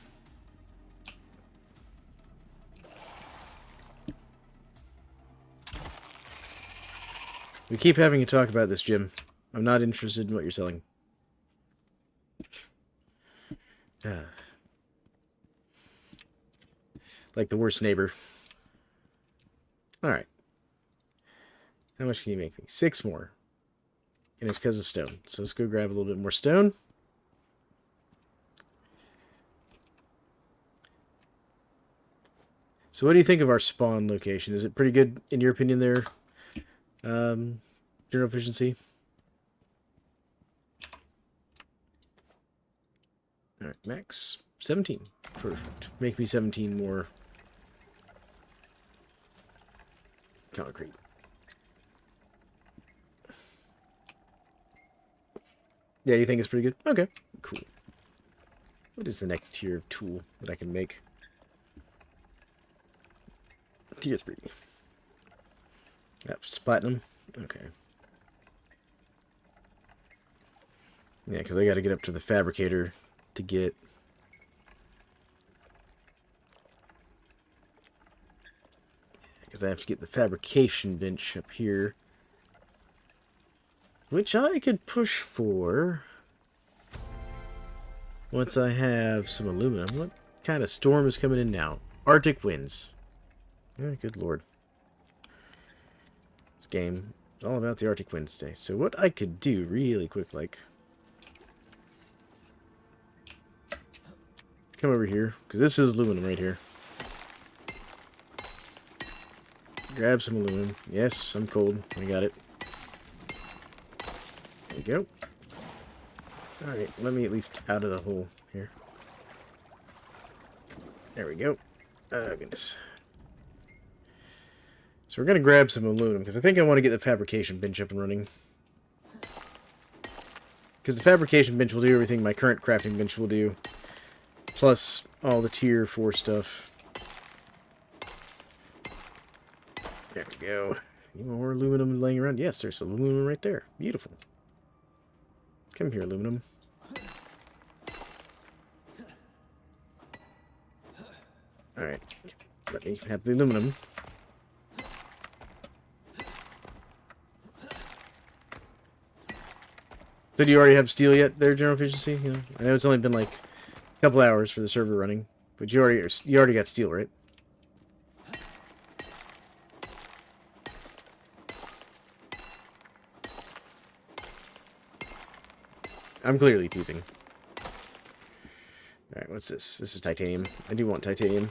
We keep having to talk about this, Jim. I'm not interested in what you're selling. Like the worst neighbor. Alright. How much can you make me? 6 more. And it's because of stone. So let's go grab a little bit more stone. So what do you think of our spawn location? Is it pretty good, in your opinion, there? General efficiency? Alright, max 17. Perfect. Make me 17 more concrete. Yeah, you think it's pretty good? Okay, cool. What is the next tier of tool that I can make? Tier 3. That's platinum. Okay. Yeah, because I got to get up to the fabricator to get... Because I have to get the fabrication bench up here. Which I could push for once I have some aluminum. What kind of storm is coming in now? Arctic winds. Oh, good lord. This game is all about the Arctic winds today. So what I could do really quick, like... Come over here, because this is aluminum right here. Grab some aluminum. Yes, I'm cold. I got it. There we go. Alright, let me at least out of the hole here. There we go. Oh, goodness. So we're going to grab some aluminum, because I think I want to get the fabrication bench up and running. Because the fabrication bench will do everything my current crafting bench will do. Plus all the tier 4 stuff. There we go. Any more aluminum laying around? Yes, there's aluminum right there. Beautiful. Come here, aluminum. Alright. Let me have the aluminum. So do you already have steel yet there, General Efficiency? You know, I know it's only been like a couple hours for the server running, but you already got steel, right? I'm clearly teasing. Alright, what's this? This is titanium. I do want titanium.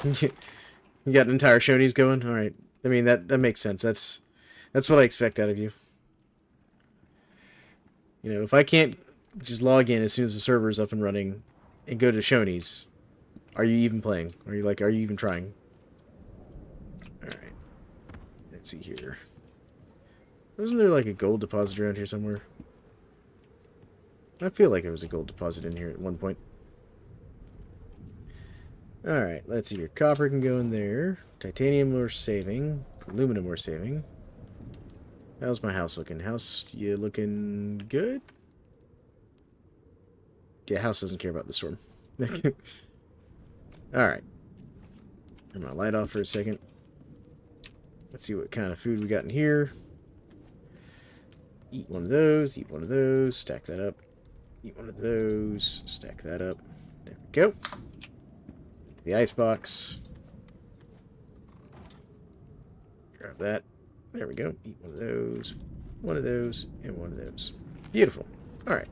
You got entire shonies going? Alright. I mean, that makes sense. That's what I expect out of you. You know, if I can't just log in as soon as the server is up and running and go to shonies, are you even playing? Are you even trying? Alright. Let's see here. Wasn't there like a gold deposit around here somewhere? I feel like there was a gold deposit in here at one point. Alright, let's see here. Copper can go in there. Titanium we're saving. Aluminum we're saving. How's my house looking? House, you looking good? Yeah, house doesn't care about the storm. Alright. Turn my light off for a second. Let's see what kind of food we got in here. Eat one of those, eat one of those, stack that up. Eat one of those, stack that up. There we go. The icebox. Grab that. There we go. Eat one of those, and one of those. Beautiful. Alright.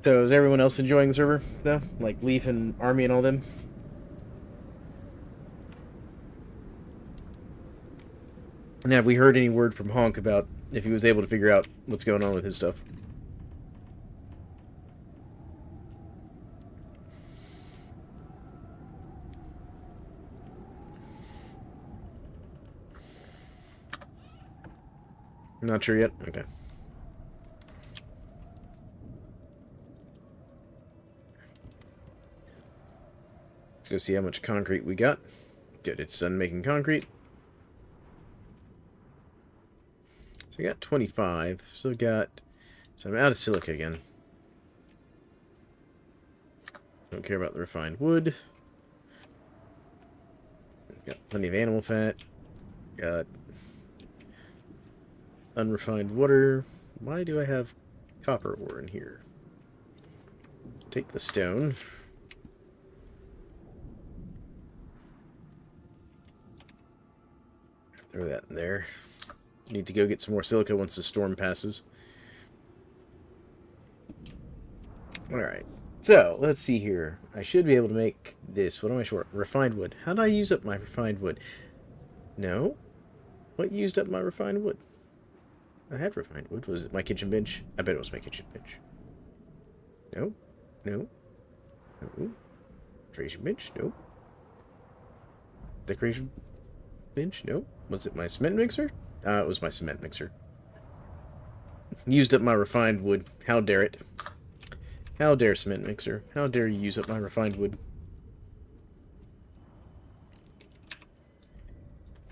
So is everyone else enjoying the server, though? Like Leaf and Army and all them? And have we heard any word from Honk about if he was able to figure out what's going on with his stuff? Not sure yet? Okay. Let's go see how much concrete we got. Good, it's done making concrete. So we got 25. So I'm out of silica again. Don't care about the refined wood. Got plenty of animal fat. Got unrefined water. Why do I have copper ore in here? Take the stone. Throw that in there. Need to go get some more silica once the storm passes. Alright. So, let's see here. I should be able to make this. What am I short? Refined wood. How did I use up my refined wood? No. What used up my refined wood? I had refined wood. Was it my kitchen bench? I bet it was my kitchen bench. No. No. No. Decoration bench? No. Decoration bench? No. Was it my cement mixer? It was my cement mixer. Used up my refined wood. How dare it? How dare cement mixer? How dare you use up my refined wood?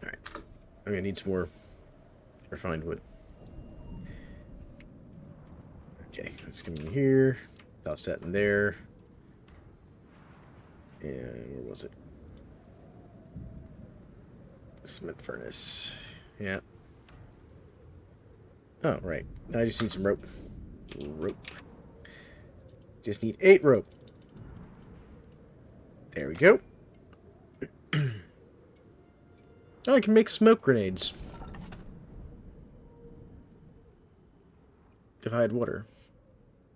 Alright. I'm gonna need some more refined wood. Okay, let's come in here. Toss that in there. And where was it? Cement furnace. Yeah. Oh, right. I just need some rope. Rope. Just need 8 rope. There we go. Oh, I can make smoke grenades. If I had water.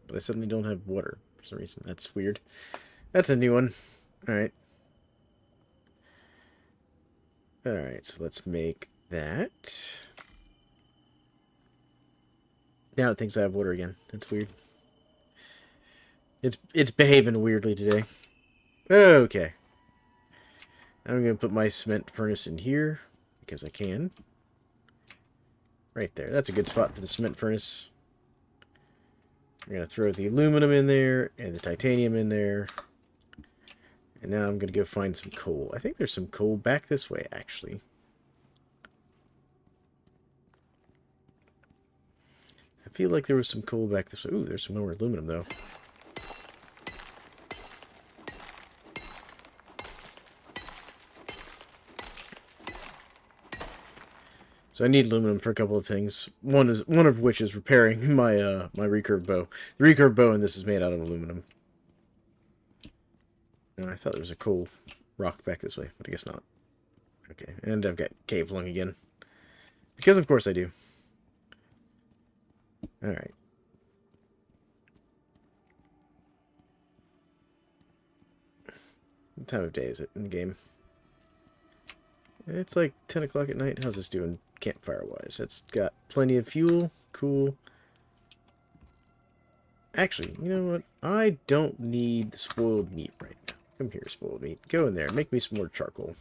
But I suddenly don't have water for some reason. That's weird. That's a new one. Alright. Alright, so let's make that. Now it thinks I have water again. That's weird. It's behaving weirdly today. Okay. I'm going to put my cement furnace in here, because I can. Right there. That's a good spot for the cement furnace. I'm going to throw the aluminum in there, and the titanium in there. And now I'm going to go find some coal. I think there's some coal back this way, actually. I feel like there was some coal back this way. Ooh, there's some more aluminum, though. So I need aluminum for a couple of things. One of which is repairing my my recurve bow. The recurve bow in this is made out of aluminum. I thought there was a coal rock back this way, but I guess not. Okay, and I've got cave lung again. Because of course I do. Alright. What time of day is it in the game? It's like 10 o'clock at night. How's this doing campfire-wise? It's got plenty of fuel. Cool. Actually, you know what? I don't need spoiled meat right now. Come here, spoiled meat. Go in there. Make me some more charcoal.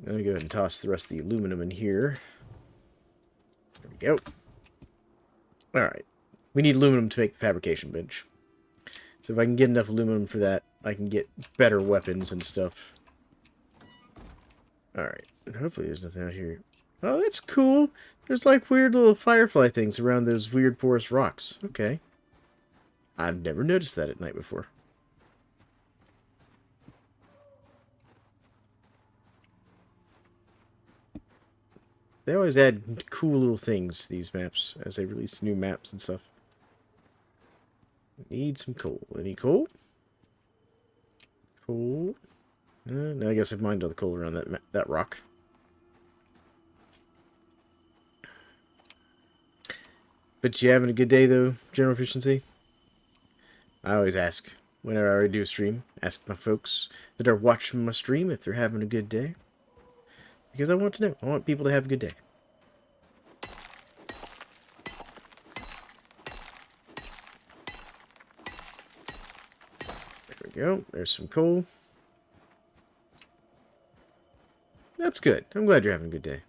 Let me go ahead and toss the rest of the aluminum in here. There we go. Alright. We need aluminum to make the fabrication bench. So if I can get enough aluminum for that, I can get better weapons and stuff. Alright. Hopefully there's nothing out here. Oh, that's cool. There's like weird little firefly things around those weird porous rocks. Okay. I've never noticed that at night before. They always add cool little things to these maps as they release new maps and stuff. Need some coal. Any coal? Coal. No, I guess I've mined all the coal around that rock. But you having a good day, though, General Efficiency? I always ask whenever I do a stream. Ask my folks that are watching my stream if they're having a good day. Because I want to know. I want people to have a good day. There we go. There's some coal. That's good. I'm glad you're having a good day.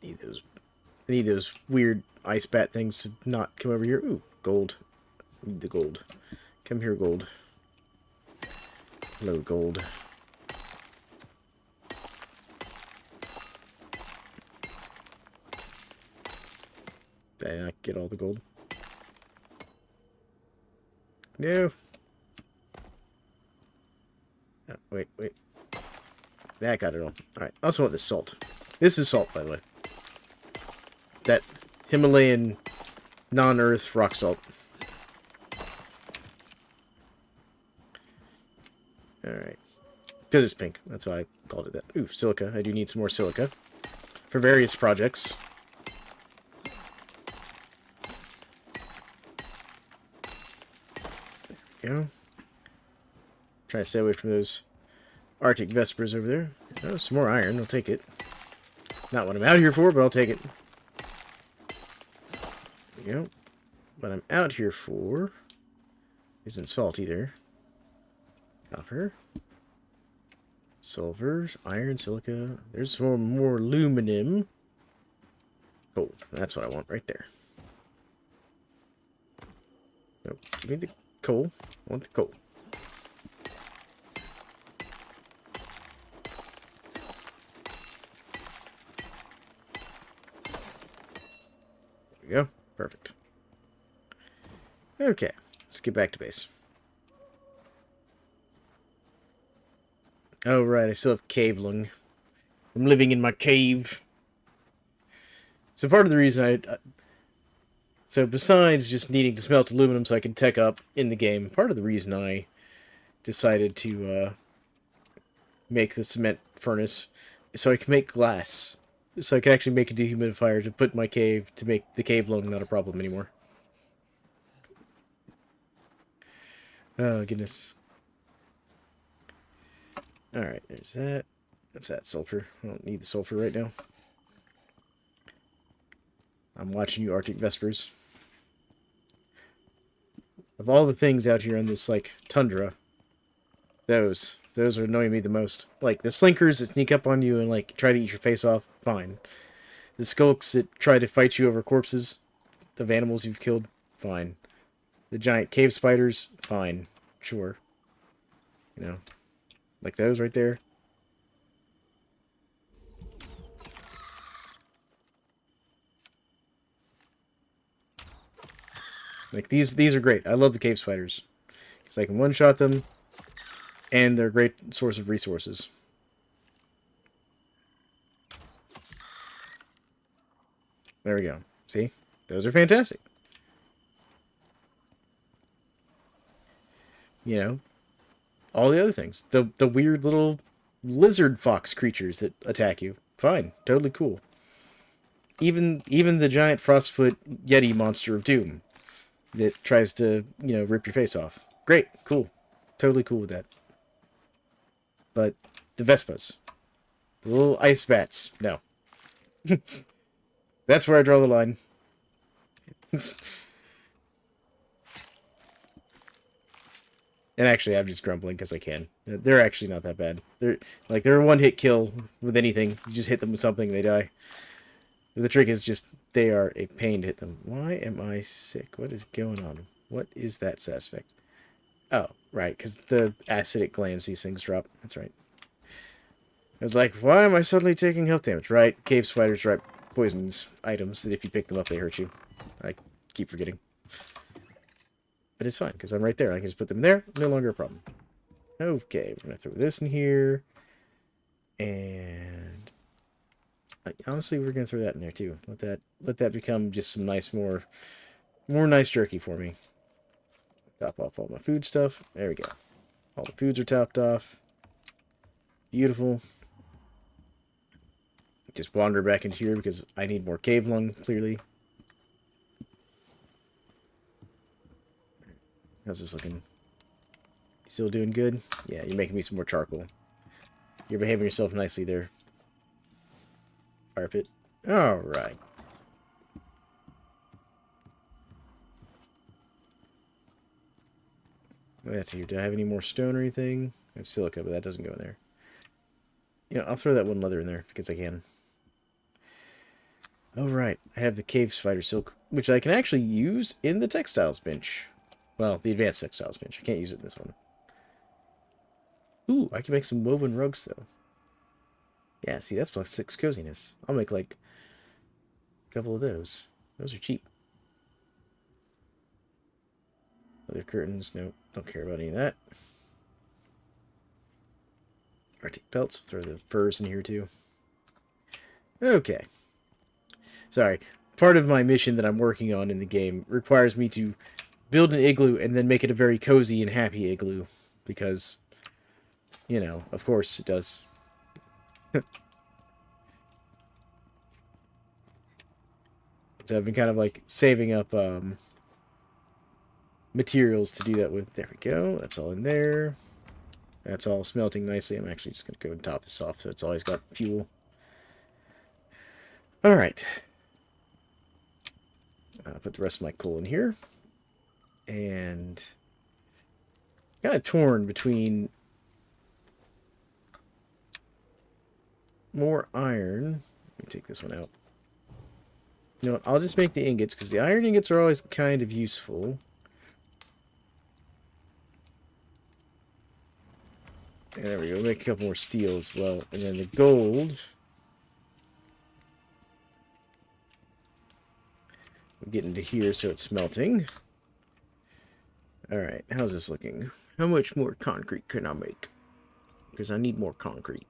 I need those weird ice bat things to not come over here. Ooh, gold. I need the gold. Come here, gold. Hello, gold. Did I get all the gold? No. Oh, wait. I got it all. Alright, I also want this salt. This is salt, by the way. It's that Himalayan non-earth rock salt. Alright. Because it's pink. That's why I called it that. Ooh, silica. I do need some more silica. For various projects. There we go. Try to stay away from those Arctic Vespers over there. Oh, some more iron. I'll take it. Not what I'm out here for, but I'll take it. There we go. What I'm out here for isn't salt either. Copper. Silvers, iron, silica. There's some more aluminum. Gold. That's what I want right there. Nope. Give me the coal. I want the coal. There we go. Perfect. Okay. Let's get back to base. Oh, right. I still have cave lung. I'm living in my cave. So part of the reason so besides just needing to smelt aluminum so I can tech up in the game, part of the reason I decided to make the cement furnace is so I can make glass. So I can actually make a dehumidifier to put in my cave to make the cave lung not a problem anymore. Oh, goodness. Alright, there's that. That's that sulfur. I don't need the sulfur right now. I'm watching you, Arctic Vespers. Of all the things out here on this, like, tundra, those are annoying me the most. Like, the slinkers that sneak up on you and, like, try to eat your face off, fine. The skulks that try to fight you over corpses of animals you've killed, fine. The giant cave spiders, fine. Sure. You know, like those right there. Like, these are great. I love the cave spiders. Because I can one-shot them, and they're a great source of resources. There we go. See? Those are fantastic. You know? All the other things. The weird little lizard fox creatures that attack you. Fine. Totally cool. Even the giant frostfoot yeti monster of doom that tries to, you know, rip your face off. Great. Cool. Totally cool with that. But the Vespas. The little ice bats. No. That's where I draw the line. And actually, I'm just grumbling because I can. They're actually not that bad. They're a one-hit kill with anything. You just hit them with something, they die. The trick is just, they are a pain to hit them. Why am I sick? What is going on? What is that side effect? Oh, right, because the acidic glands these things drop. That's right. I was like, why am I suddenly taking health damage? Right, cave spiders drop poisons items that if you pick them up, they hurt you. I keep forgetting. But it's fine, because I'm right there. I can just put them there. No longer a problem. Okay, we're going to throw this in here. And honestly, we're going to throw that in there, too. Let that become just some nice, more nice jerky for me. Top off all my food stuff. There we go. All the foods are topped off. Beautiful. Just wander back into here because I need more cave lung, clearly. How's this looking? Still doing good? Yeah, you're making me some more charcoal. You're behaving yourself nicely there. Fire pit. Alright. That's here. Do I have any more stone or anything? I have silica, but that doesn't go in there. You know, I'll throw that one leather in there because I can. Alright, I have the cave spider silk, which I can actually use in the textiles bench. Well, the advanced textiles bench. I can't use it in this one. Ooh, I can make some woven rugs, though. Yeah, see, that's +6 coziness. I'll make, like, a couple of those. Those are cheap. Other curtains, no, don't care about any of that. Arctic pelts, throw the furs in here, too. Okay. Sorry. Part of my mission that I'm working on in the game requires me to build an igloo and then make it a very cozy and happy igloo. Because, you know, of course it does. So I've been kind of like saving up materials to do that with. There we go. That's all in there. That's all smelting nicely. I'm actually just going to go and top this off so it's always got fuel. Alright. I'll put the rest of my coal in here. And kind of torn between more iron. Let me take this one out. You know what? I'll just make the ingots because the iron ingots are always kind of useful. And there we go. Make a couple more steel as well. And then the gold. We'll get into here so it's smelting. Alright, how's this looking? How much more concrete can I make? Because I need more concrete.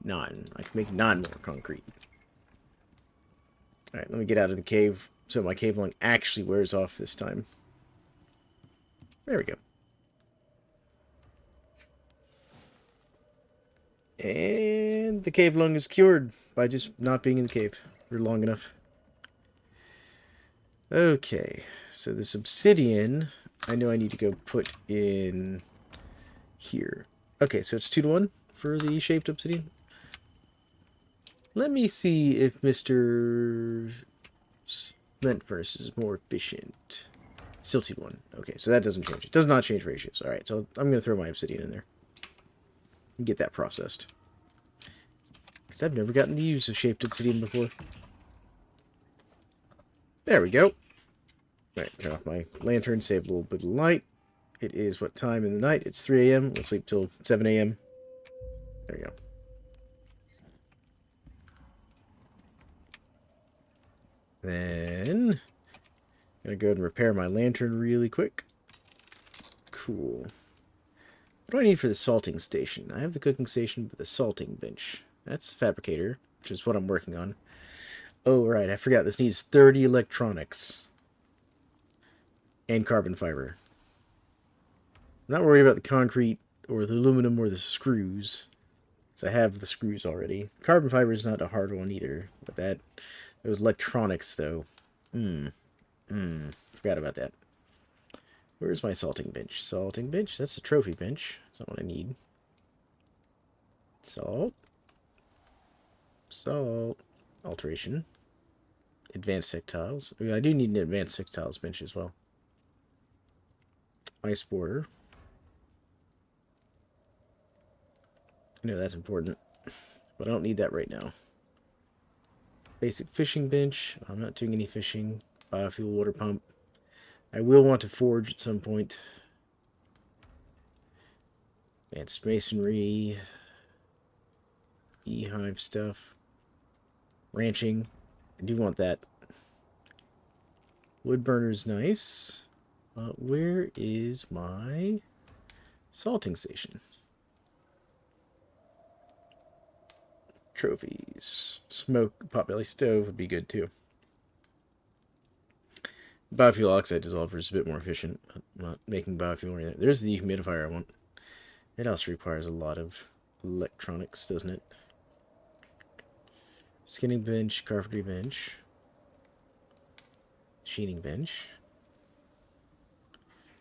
9. I can make 9 more concrete. Alright, let me get out of the cave so my cave lung actually wears off this time. There we go. And the cave lung is cured by just not being in the cave for long enough. Okay, so this obsidian, I know I need to go put in here. Okay, so it's 2-to-1 for the shaped obsidian. Let me see if Mr. Cement Furnace is more efficient. Still 2-to-1. Okay, so that doesn't change. It does not change ratios. Alright, so I'm going to throw my obsidian in there. And get that processed. Because I've never gotten to use a shaped obsidian before. There we go. Alright, turn off my lantern, save a little bit of light. It is what time in the night? It's 3 a.m. We'll sleep till 7 a.m. There we go. Then, I'm going to go ahead and repair my lantern really quick. Cool. What do I need for the salting station? I have the cooking station, but the salting bench. That's the fabricator, which is what I'm working on. Oh, right, I forgot. This needs 30 electronics. And carbon fiber. I'm not worried about the concrete, or the aluminum, or the screws. Because I have the screws already. Carbon fiber is not a hard one either. But those electronics, though. Forgot about that. Where's my salting bench? Salting bench? That's the trophy bench. That's not what I need. Salt. Salt. Alteration. Advanced textiles. I mean, I do need an advanced textiles bench as well. Ice border. I know that's important. But I don't need that right now. Basic fishing bench. I'm not doing any fishing. Biofuel water pump. I will want to forge at some point. Advanced masonry. Beehive stuff. Ranching. I do want that. Wood burner's nice. Where is my salting station? Trophies. Smoke potbelly stove would be good too. Biofuel oxide dissolver is a bit more efficient. I'm not making biofuel or anything. There's the dehumidifier I want. It also requires a lot of electronics, doesn't it? Skinning bench, carpentry bench, machining bench,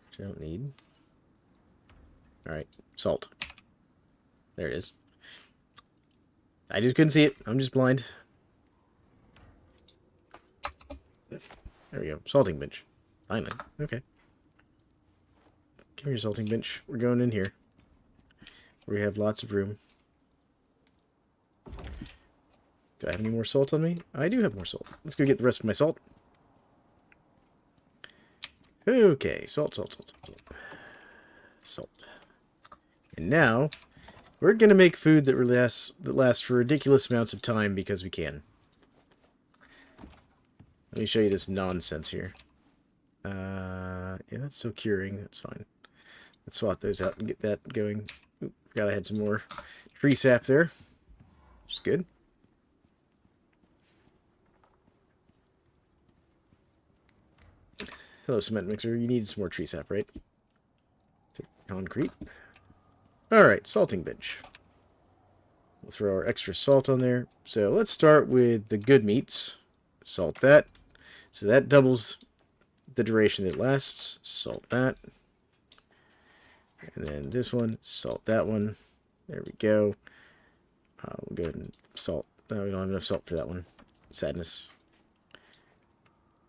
which I don't need. Alright, salt. There it is. I just couldn't see it. I'm just blind. There we go. Salting bench. Finally. Okay. Come here, salting bench. We're going in here. We have lots of room. Do I have any more salt on me? I do have more salt. Let's go get the rest of my salt. Okay, salt. Salt. And now, we're going to make food that lasts for ridiculous amounts of time because we can. Let me show you this nonsense here. Yeah, that's so curing. That's fine. Let's swap those out and get that going. Oop, forgot I had some more tree sap there, which is good. Hello, cement mixer. You need some more tree sap, right? Take concrete. Alright, salting bench. We'll throw our extra salt on there. So let's start with the good meats. Salt that. So that doubles the duration that it lasts. Salt that. And then this one, salt that one. There we go. We'll go ahead and salt. No, we don't have enough salt for that one. Sadness.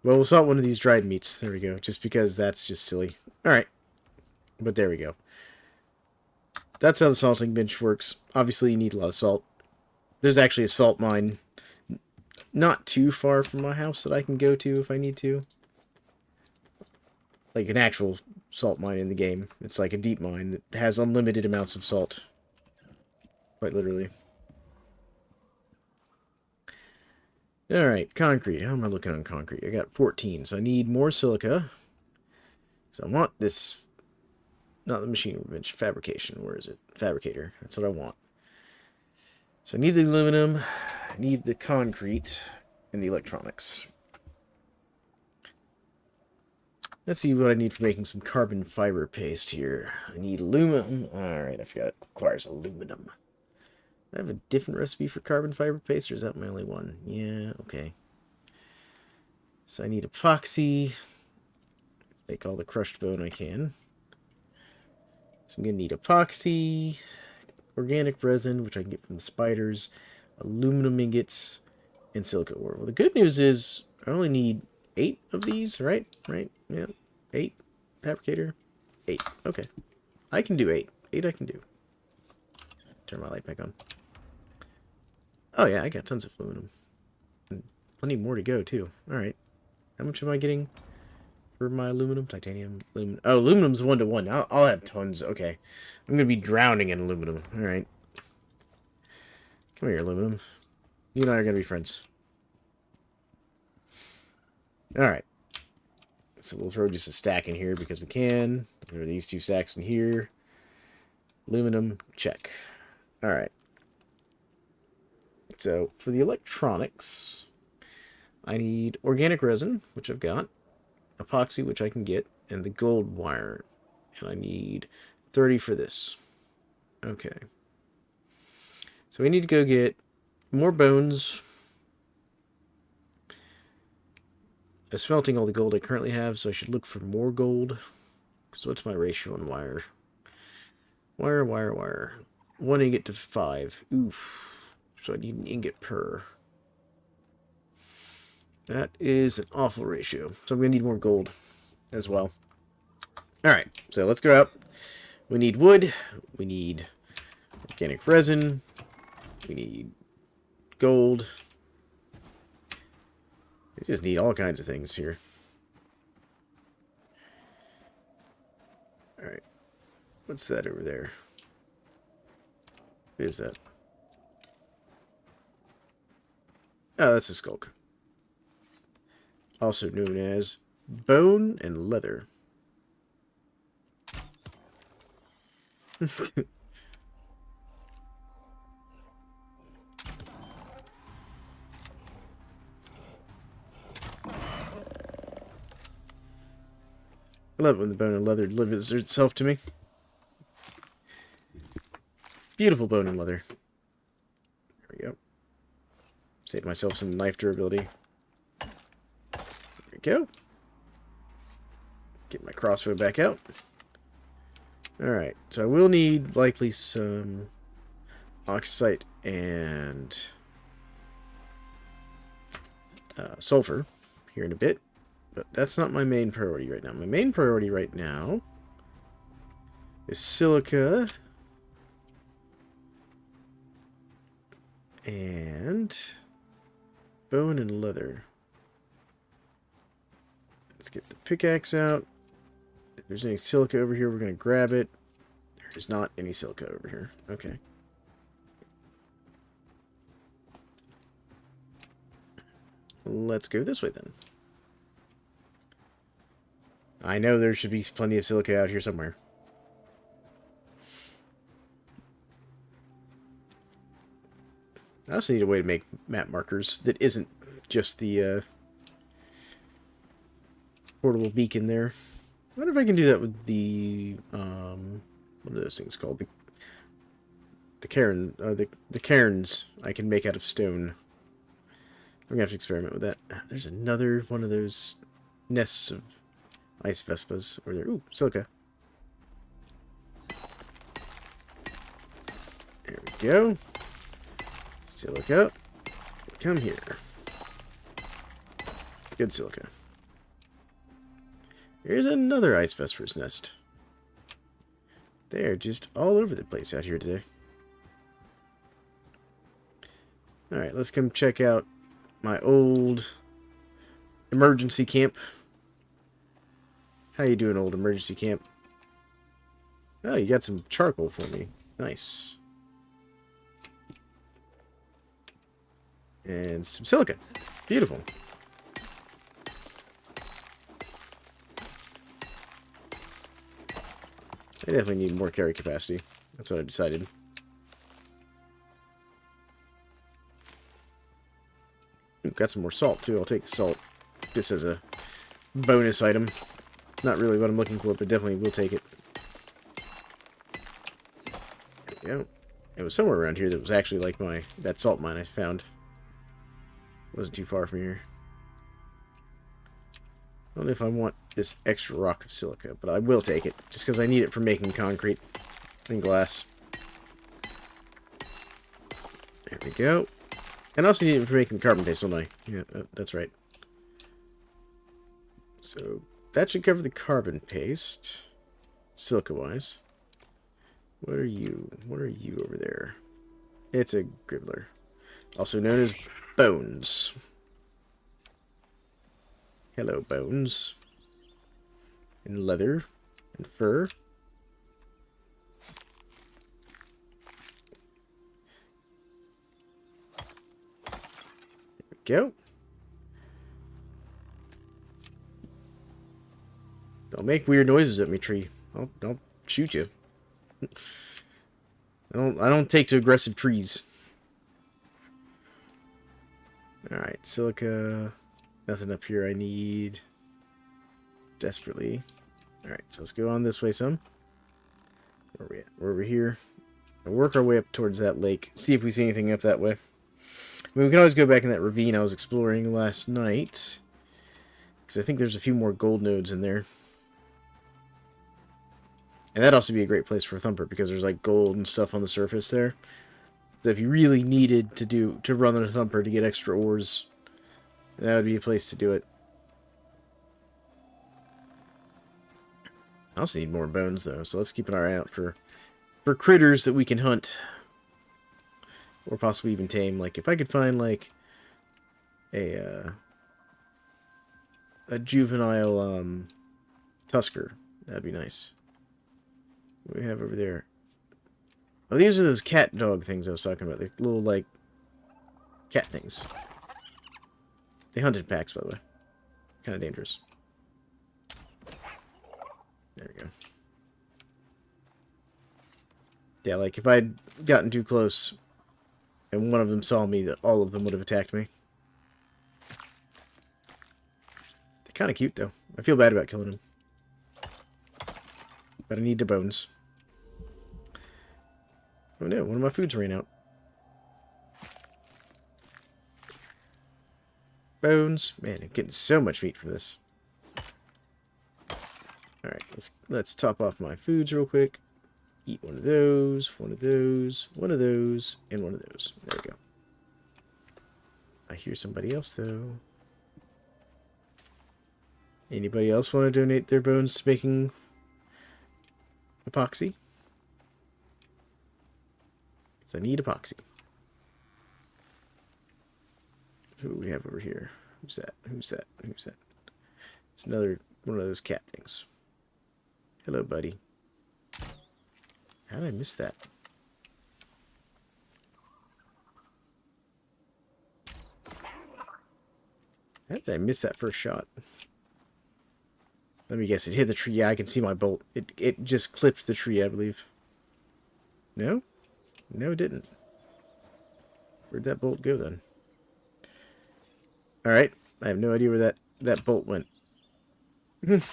Well, we'll salt one of these dried meats. There we go. Just because that's just silly. Alright. But there we go. That's how the salting bench works. Obviously, you need a lot of salt. There's actually a salt mine not too far from my house that I can go to if I need to. Like an actual salt mine in the game. It's like a deep mine that has unlimited amounts of salt. Quite literally. Alright, concrete. How am I looking on concrete? I got 14, so I need more silica. So I want this... Not the machine bench, fabrication. Where is it? Fabricator. That's what I want. So I need the aluminum, I need the concrete, and the electronics. Let's see what I need for making some carbon fiber paste here. I need aluminum. Alright, I forgot it requires aluminum. I have a different recipe for carbon fiber paste, or is that my only one? Yeah, okay. So I need epoxy. Make all the crushed bone I can. So I'm going to need epoxy, organic resin, which I can get from the spiders, aluminum ingots, and silica ore. Well, the good news is I only need 8 of these, right? Right? Yeah. 8. Fabricator. 8. Okay. I can do 8. 8 I can do. Turn my light back on. Oh, yeah, I got tons of aluminum. And plenty more to go, too. Alright. How much am I getting for my aluminum? Titanium, aluminum. Oh, aluminum's 1-to-1. I'll have tons. Okay. I'm going to be drowning in aluminum. Alright. Come here, aluminum. You and I are going to be friends. Alright. So we'll throw just a stack in here because we can. Throw these 2 stacks in here. Aluminum, check. Alright. So, for the electronics, I need organic resin, which I've got. Epoxy, which I can get, and the gold wire. And I need 30 for this. Okay. So we need to go get more bones. I'm smelting all the gold I currently have, so I should look for more gold. So what's my ratio on wire? Wire. 1 ingot to 5. Oof. So I need an ingot per. That is an awful ratio. So I'm going to need more gold as well. Alright, so let's go out. We need wood. We need organic resin. We need gold. We just need all kinds of things here. Alright. What's that over there? What is that? Oh, that's a skulk. Also known as bone and leather. I love it when the bone and leather delivers itself to me. Beautiful bone and leather. There we go. Save myself some knife durability. There we go. Get my crossbow back out. Alright, so I will need likely some oxide and sulfur here in a bit. But that's not my main priority right now. My main priority right now is silica and bone and leather. Let's get the pickaxe out. If there's any silica over here, we're going to grab it. There's not any silica over here. Okay. Let's go this way then. I know there should be plenty of silica out here somewhere. I also need a way to make map markers that isn't just the portable beacon there. I wonder if I can do that with the what are those things called? The cairns I can make out of stone. I'm gonna have to experiment with that. There's another one of those nests of ice vespas over there. Ooh, silica. There we go. Silica. Come here. Good silica. Here's another ice vesper's nest. They're just all over the place out here today. Alright, let's come check out my old emergency camp. How you doing, old emergency camp? Oh, you got some charcoal for me. Nice. And some silica. Beautiful. I definitely need more carry capacity. That's what I decided. Ooh, got some more salt, too. I'll take the salt just as a bonus item. Not really what I'm looking for, but definitely will take it. There we go. It was somewhere around here that was actually like that salt mine I found. Wasn't too far from here. I don't know if I want this extra rock of silica, but I will take it, just because I need it for making concrete and glass. There we go. And I also need it for making the carbon paste, don't I? Yeah, that's right. So, that should cover the carbon paste, silica-wise. What are you? What are you over there? It's a gribbler, also known as Bones. Hello, Bones. And leather. And fur. There we go. Don't make weird noises at me, tree. I'll shoot you. I don't take to aggressive trees. Alright, silica. Nothing up here I need desperately. Alright, so let's go on this way some. Where are we at? We're over here. We'll work our way up towards that lake. See if we see anything up that way. I mean, we can always go back in that ravine I was exploring last night. Because I think there's a few more gold nodes in there. And that'd also be a great place for a thumper, because there's like gold and stuff on the surface there. So if you really needed to run a thumper to get extra ores, that would be a place to do it. I also need more bones, though, so let's keep an eye out for critters that we can hunt. Or possibly even tame. Like, if I could find, like, a juvenile, tusker, that'd be nice. What do we have over there? Oh, these are those cat dog things I was talking about. The little, like, cat things. They hunt in packs, by the way. Kind of dangerous. There we go. Yeah, like, if I'd gotten too close and one of them saw me, that all of them would have attacked me. They're kind of cute, though. I feel bad about killing them. But I need the bones. Oh no, one of my foods ran out. Bones. Man, I'm getting so much meat from this. Alright, let's top off my foods real quick. Eat one of those, one of those, one of those, and one of those. There we go. I hear somebody else, though. Anybody else want to donate their bones to making epoxy? Because I need epoxy. Who do we have over here? Who's that? Who's that? Who's that? It's another one of those cat things. Hello, buddy. How did I miss that? How did I miss that first shot? Let me guess, it hit the tree. Yeah, I can see my bolt. It just clipped the tree, I believe. No? No, it didn't. Where'd that bolt go, then? Alright, I have no idea where that bolt went. Alright,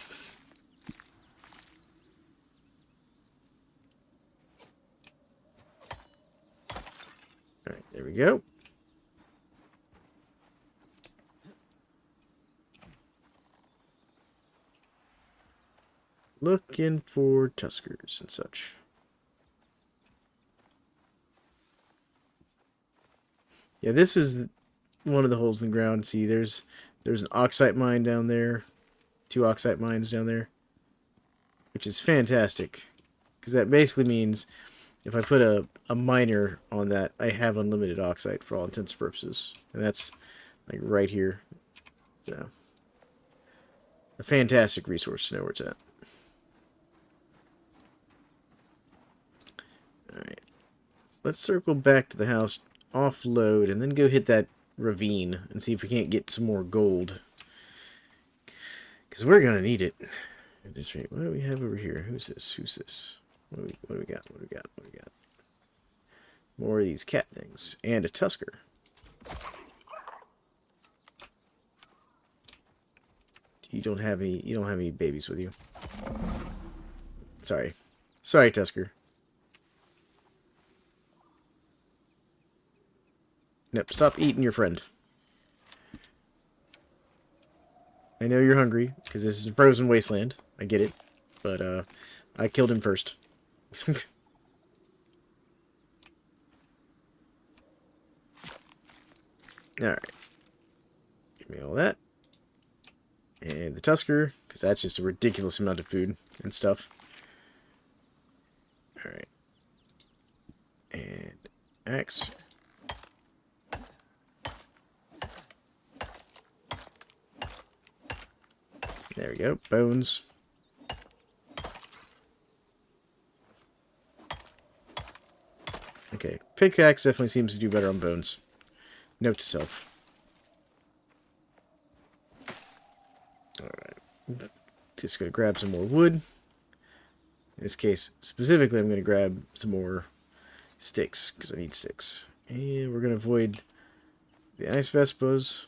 there we go. Looking for tuskers and such. Yeah, this is one of the holes in the ground. See, there's an oxide mine down there. 2 oxide mines down there. Which is fantastic. Because that basically means if I put a miner on that, I have unlimited oxide for all intents and purposes. And that's like right here. So, a fantastic resource to know where it's at. Alright. Let's circle back to the house, offload, and then go hit that ravine and see if we can't get some more gold. Because we're going to need it. At this rate, what do we have over here? Who's this? Who's this? What do we got? What do we got? What do we got? More of these cat things. And a tusker. You don't have any babies with you. Sorry. Sorry, Tusker. Nope, stop eating your friend. I know you're hungry, because this is a frozen wasteland. I get it. But, I killed him first. Alright. Give me all that. And the tusker, because that's just a ridiculous amount of food and stuff. Alright. And axe. There we go. Bones. Okay. Pickaxe definitely seems to do better on bones. Note to self. Alright. Just going to grab some more wood. In this case, specifically, I'm going to grab some more sticks, because I need sticks. And we're going to avoid the ice vespers,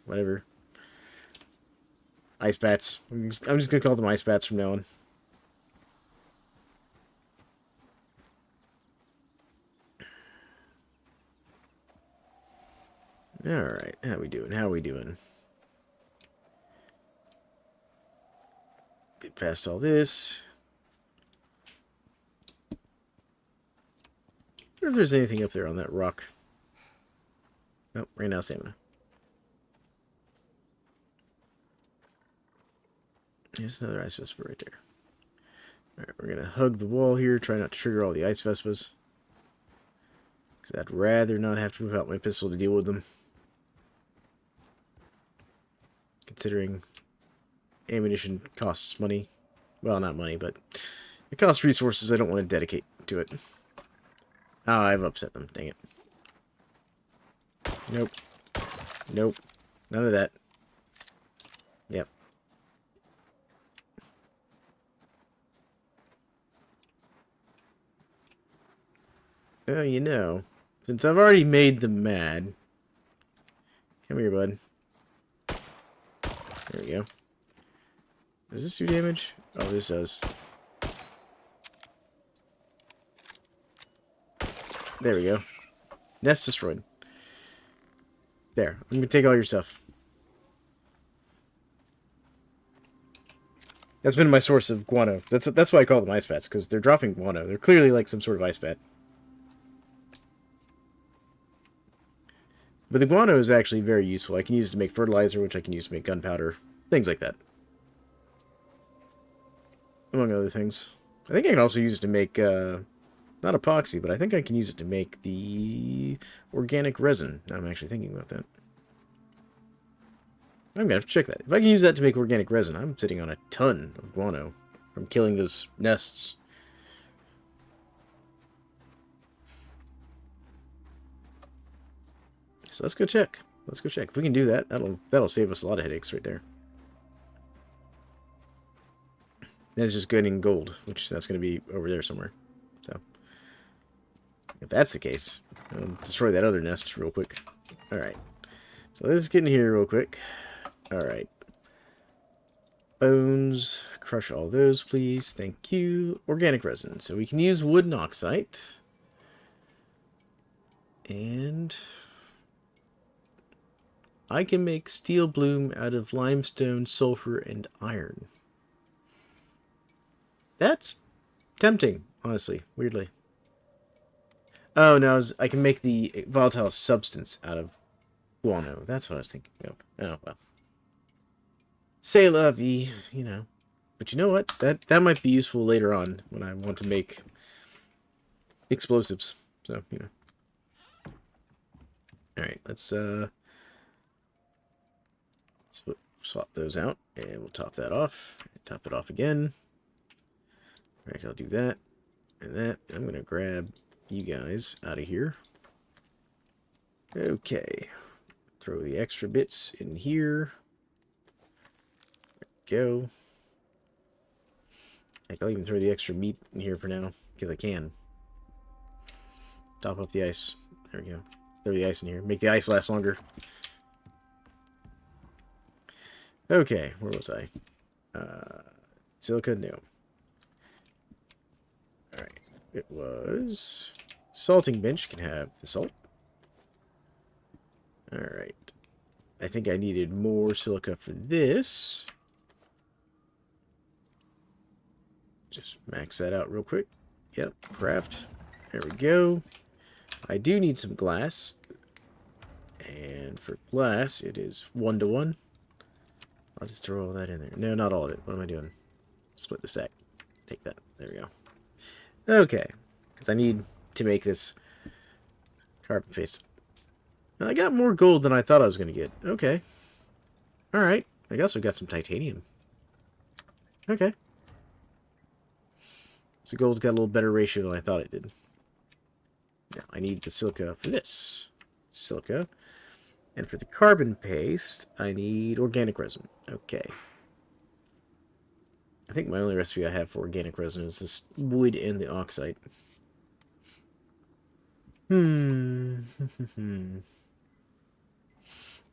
whatever. Ice bats. I'm just going to call them ice bats from now on. Alright, how we doing? How we doing? Get past all this. I wonder if there's anything up there on that rock. Nope, ran out of stamina. There's another ice vespa right there. Alright, we're going to hug the wall here, try not to trigger all the ice vespas. Because I'd rather not have to move out my pistol to deal with them. Considering ammunition costs money. Well, not money, but it costs resources I don't want to dedicate to it. Oh, I've upset them. Dang it. Nope. Nope. None of that. Yep. Well, you know, since I've already made them mad. Come here, bud. There we go. Does this do damage? Oh, this does. There we go. Nest destroyed. There. I'm gonna take all your stuff. That's been my source of guano. That's why I call them ice bats, because they're dropping guano. They're clearly like some sort of ice bat. But the guano is actually very useful. I can use it to make fertilizer, which I can use to make gunpowder. Things like that. Among other things. I think I can also use it to make, not epoxy, but I think I can use it to make the organic resin. I'm actually thinking about that. I'm going to have to check that. If I can use that to make organic resin, I'm sitting on a ton of guano from killing those nests. So let's go check. Let's go check. If we can do that, that'll save us a lot of headaches right there. Then it's just getting gold, which that's going to be over there somewhere. So, if that's the case, I'll destroy that other nest real quick. Alright. So let's get in here real quick. Alright. Bones. Crush all those, please. Thank you. Organic resin. So we can use wood and oxite. And I can make steel bloom out of limestone, sulfur, and iron. That's tempting, honestly, weirdly. Oh, no, I can make the volatile substance out of guano. That's what I was thinking of. Oh, well. C'est la vie, you know. But you know what? That might be useful later on when I want to make explosives. So, you know. Alright, let's swap those out, and we'll top that off. Top it off again. Alright, I'll do that, and that. I'm going to grab you guys out of here. Okay. Throw the extra bits in here. There we go. Heck, I'll even throw the extra meat in here for now, because I can. Top up the ice. There we go. Throw the ice in here. Make the ice last longer. Okay, where was I? Silica, no. Alright, it was... Salting bench can have the salt. Alright. I think I needed more silica for this. Just max that out real quick. Yep, craft. There we go. I do need some glass. And for glass, it is 1-to-1. I'll just throw all that in there. No, not all of it. What am I doing? Split the stack. Take that. There we go. Okay. Because I need to make this carbon paste. Now, I got more gold than I thought I was going to get. Okay. Alright. I guess I've got some titanium. Okay. So gold's got a little better ratio than I thought it did. Now, I need the silica for this. Silica. And for the carbon paste, I need organic resin. Okay. I think my only recipe I have for organic resin is this wood and the oxide.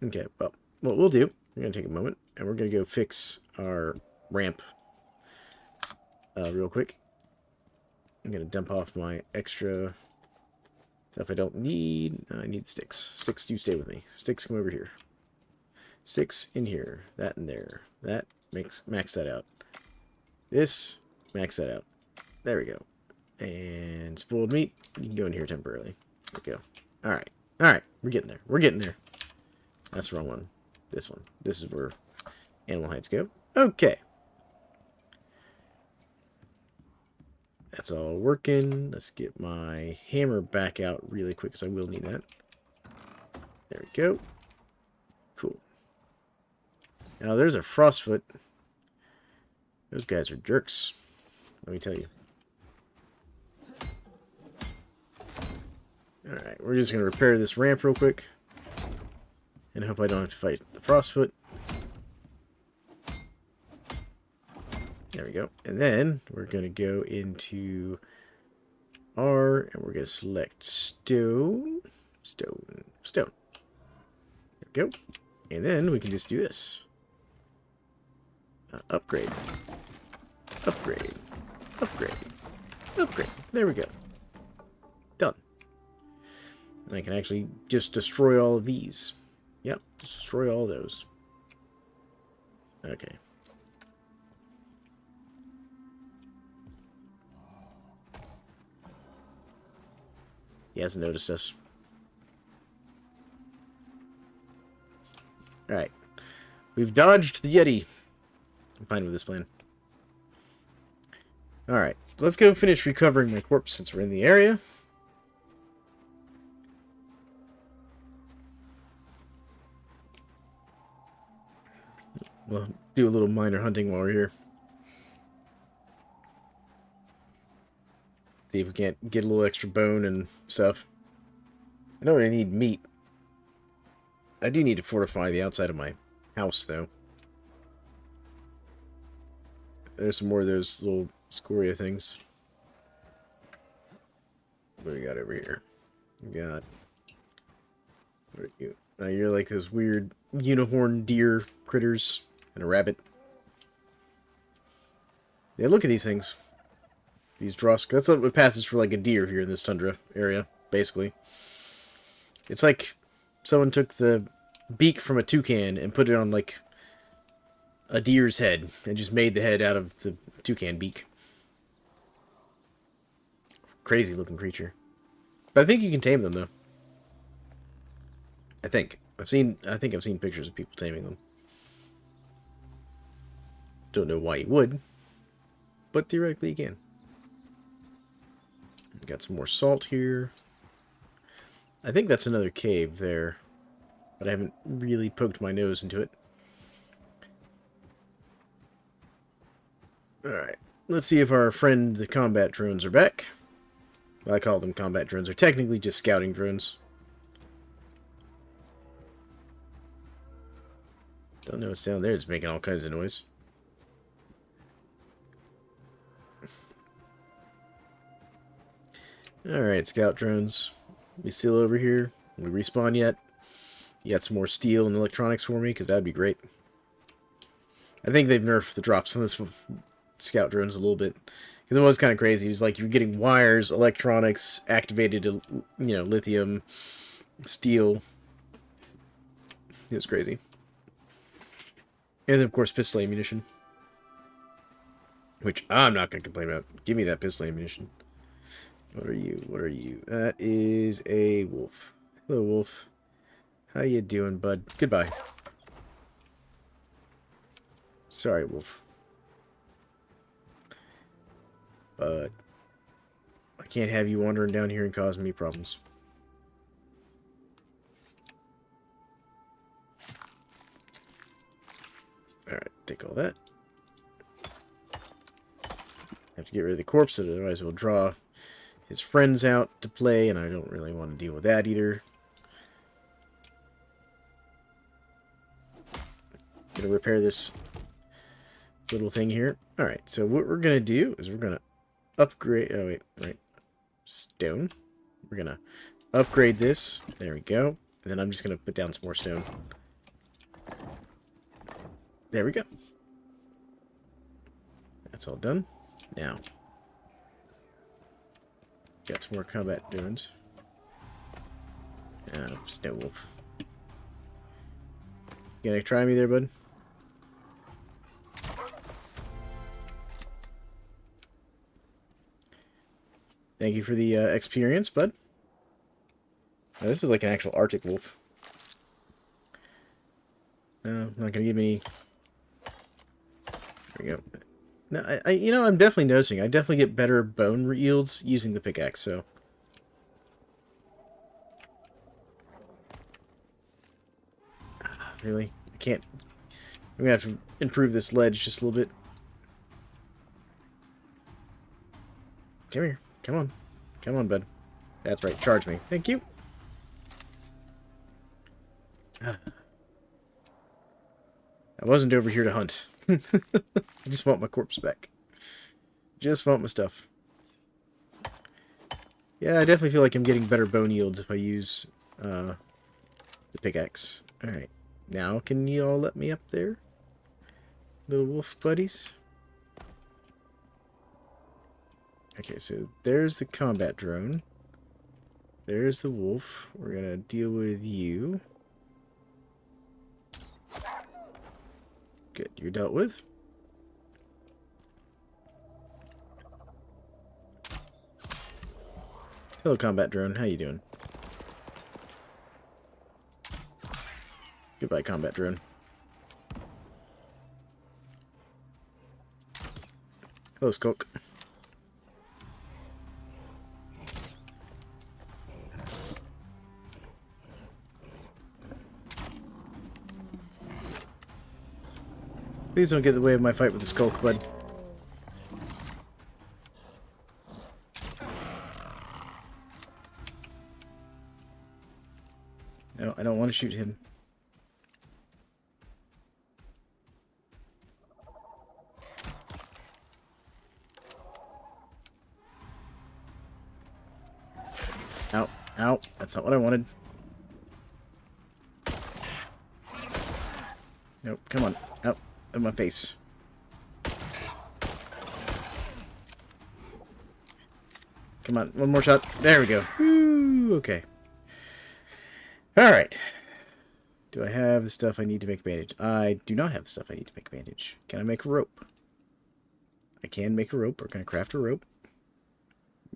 Okay, well, what we'll do, we're going to take a moment, and we're going to go fix our ramp real quick. I'm going to dump off my extra stuff I don't need. I need sticks. Sticks, you stay with me. Sticks, come over here. Sticks in here. That in there. That max that out. This, max that out. There we go. And spoiled meat, you can go in here temporarily. There we go. Alright. Alright, we're getting there. We're getting there. That's the wrong one. This one. This is where animal hides go. Okay. That's all working. Let's get my hammer back out really quick, because I will need that. There we go. Cool. Now, there's a frostfoot. Those guys are jerks. Let me tell you. Alright, we're just going to repair this ramp real quick. And hope I don't have to fight the frostfoot. There we go. And then we're going to go into R, and we're going to select stone. Stone. Stone. There we go. And then we can just do this. Upgrade. Upgrade. Upgrade. Upgrade. There we go. Done. I can actually just destroy all of these. Yep, just destroy all those. Okay. He hasn't noticed us. Alright. We've dodged the Yeti. I'm fine with this plan. Alright. Let's go finish recovering my corpse since we're in the area. We'll do a little minor hunting while we're here. See if we can't get a little extra bone and stuff. I don't really need meat. I do need to fortify the outside of my house, though. There's some more of those little scoria things. What do we got over here? We got... What are you? You're like those weird unicorn deer critters and a rabbit. Yeah, look at these things. These drosk. That's what passes for like a deer here in this tundra area, basically. It's like someone took the beak from a toucan and put it on like a deer's head and just made the head out of the toucan beak. Crazy looking creature. But I think you can tame them though. I think I've seen pictures of people taming them. Don't know why you would, but theoretically you can. Got some more salt here. I think that's another cave there, but I haven't really poked my nose into it. Alright, let's see if our friend the combat drones are back. Well, I call them combat drones. They're technically just scouting drones. Don't know what's down there. It's making all kinds of noise. Alright, scout drones. We still over here. We respawn yet? You got some more steel and electronics for me? Because that'd be great. I think they've nerfed the drops on this scout drones a little bit. Because it was kind of crazy. It was like you're getting wires, electronics, activated, you know, lithium, steel. It was crazy. And then, of course, pistol ammunition. Which I'm not going to complain about. Give me that pistol ammunition. What are you? What are you? That is a wolf. Hello, wolf. How you doing, bud? Goodbye. Sorry, wolf. But I can't have you wandering down here and causing me problems. Alright, take all that. Have to get rid of the corpse, otherwise we'll draw his friends out to play, and I don't really want to deal with that either. Gonna repair this little thing here. Alright, so what we're gonna do is we're gonna upgrade... Oh, wait, right. Stone. We're gonna upgrade this. There we go. And then I'm just gonna put down some more stone. There we go. That's all done. Now, got some more combat drones. Snow wolf. You gonna try me there, bud? Thank you for the experience, bud. Now, this is like an actual Arctic wolf. No, not gonna give me. There we go. No, you know, I'm definitely noticing. I definitely get better bone yields using the pickaxe, so. Really? I can't. I'm gonna have to improve this ledge just a little bit. Come here. Come on. Come on, bud. That's right. Charge me. Thank you. I wasn't over here to hunt. I just want my corpse back. Just want my stuff. Yeah, I definitely feel like I'm getting better bone yields if I use the pickaxe. Alright. Now, can you all let me up there? Little wolf buddies? Okay, so there's the combat drone. there's the wolf. We're gonna deal with you. Good, you're dealt with. Hello, combat drone. How you doing? Goodbye, combat drone. Hello, Skulk. Please don't get in the way of my fight with the Skulk, bud. No, I don't want to shoot him. Ow, ow, that's not what I wanted. Nope, come on, out of my face. Come on, one more shot. There we go. Woo, okay. Alright. Do I have the stuff I need to make a bandage? I do not have the stuff I need to make a bandage. Can I make a rope? I can make a rope, or can I craft a rope?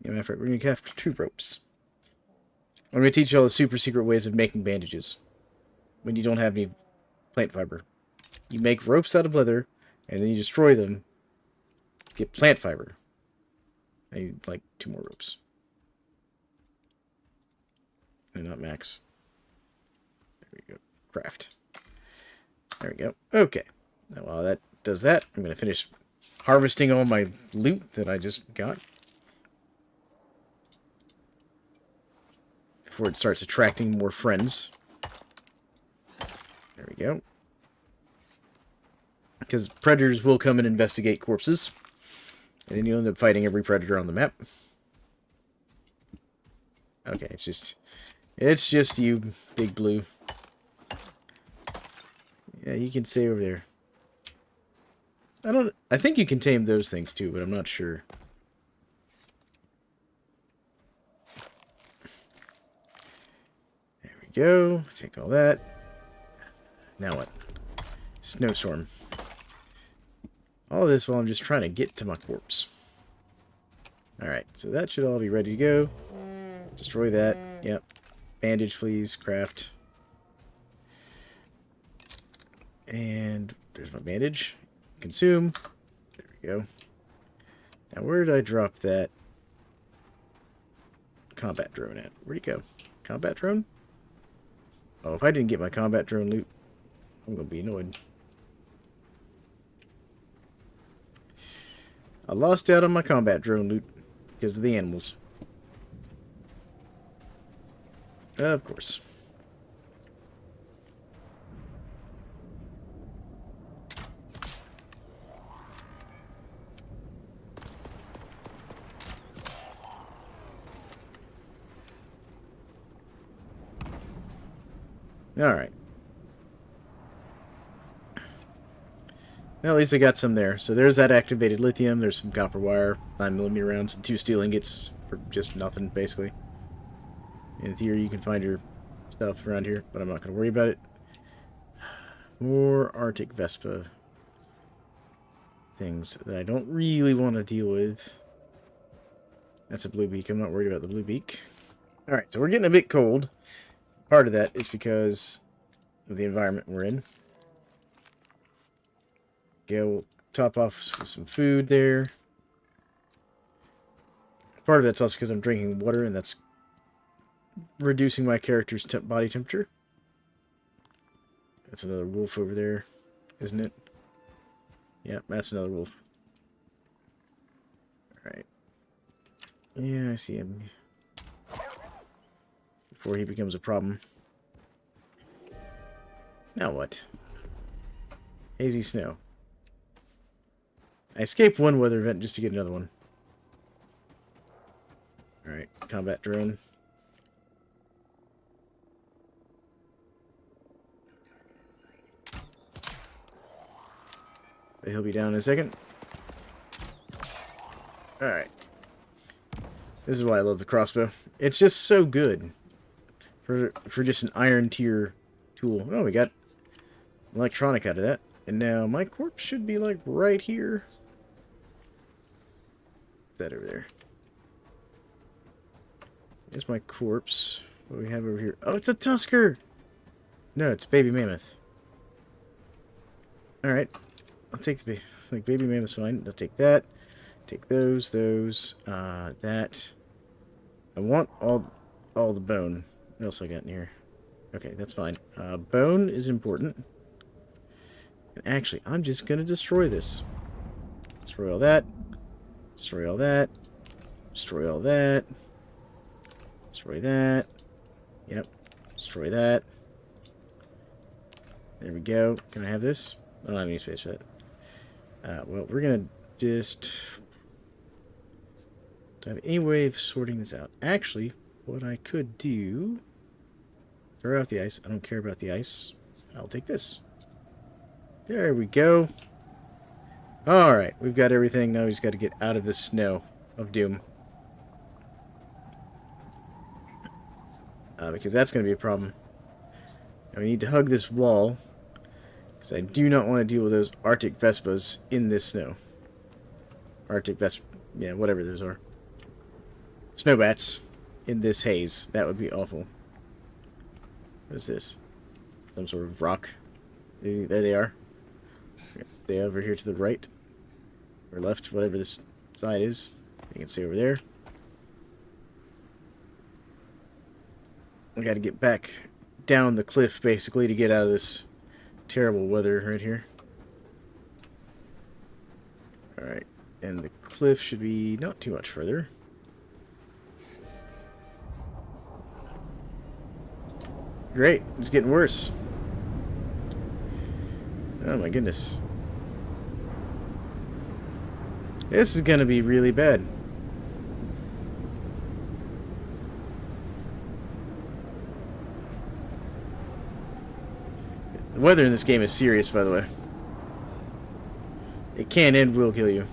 We're going to craft 2 ropes. I'm going to teach you all the super secret ways of making bandages when you don't have any plant fiber. You make ropes out of leather, and then you destroy them, get plant fiber. I need, like, 2 more ropes. No, not max. There we go. Craft. There we go. Okay. Now, while that does that, I'm going to finish harvesting all my loot that I just got. Before it starts attracting more friends. There we go. Because predators will come and investigate corpses. And then you'll end up fighting every predator on the map. Okay, it's just you, Big Blue. Yeah, you can stay over there. I think you can tame those things too, but I'm not sure. There we go. Take all that. Now what? Snowstorm. All this while I'm just trying to get to my corpse. Alright, so that should all be ready to go. Destroy that. Yep. Bandage, please. Craft. And there's my bandage. Consume. There we go. Now, where did I drop that combat drone at? Where'd he go? Combat drone? Oh, if I didn't get my combat drone loot, I'm going to be annoyed. I lost out on my combat drone loot because of the animals. Of course. Alright. Well, at least I got some there. So there's that activated lithium. There's some copper wire, 9mm rounds, and 2 steel ingots for just nothing, basically. In theory, you can find your stuff around here, but I'm not going to worry about it. More Arctic Vespa things that I don't really want to deal with. That's a blue beak. I'm not worried about the blue beak. Alright, so we're getting a bit cold. Part of that is because of the environment we're in. Okay, we'll top off with some food there. Part of that's also because I'm drinking water, and that's reducing my character's body temperature. That's another wolf over there, isn't it? Yep, that's another wolf. Alright. Yeah, I see him. Before he becomes a problem. Now what? Hazy snow. I escaped one weather event just to get another one. Alright, combat drone. He'll be down in a second. Alright. This is why I love the crossbow. It's just so good for just an iron tier tool. Oh, we got electronic out of that. And now my corpse should be like right here. That over there. There's my corpse. What do we have over here? Oh, it's a tusker! No, it's baby mammoth. Alright. I'll take the baby mammoth's fine. I'll take that. Take those, that. I want all the bone. What else I got in here? Okay, that's fine. Bone is important. And actually, I'm just gonna destroy this. Destroy all that. Destroy all that. Destroy all that. Destroy that. Yep. Destroy that. There we go. Can I have this? I don't have any space for that. Well, we're gonna just... Do I have any way of sorting this out? Actually, what I could do... Throw out the ice. I don't care about the ice. I'll take this. There we go. Alright, we've got everything. Now we just got to get out of this snow of doom. Because that's going to be a problem. And we need to hug this wall. Because I do not want to deal with those Arctic Vespas in this snow. Arctic Vespa... Yeah, whatever those are. Snowbats in this haze. That would be awful. What is this? Some sort of rock. There they are. Stay over here to the right. Or left, whatever this side is. You can see over there. I gotta get back down the cliff, basically, to get out of this terrible weather right here. Alright. And the cliff should be not too much further. Great. It's getting worse. Oh my goodness. This is going to be really bad. The weather in this game is serious, by the way. It can and will kill you.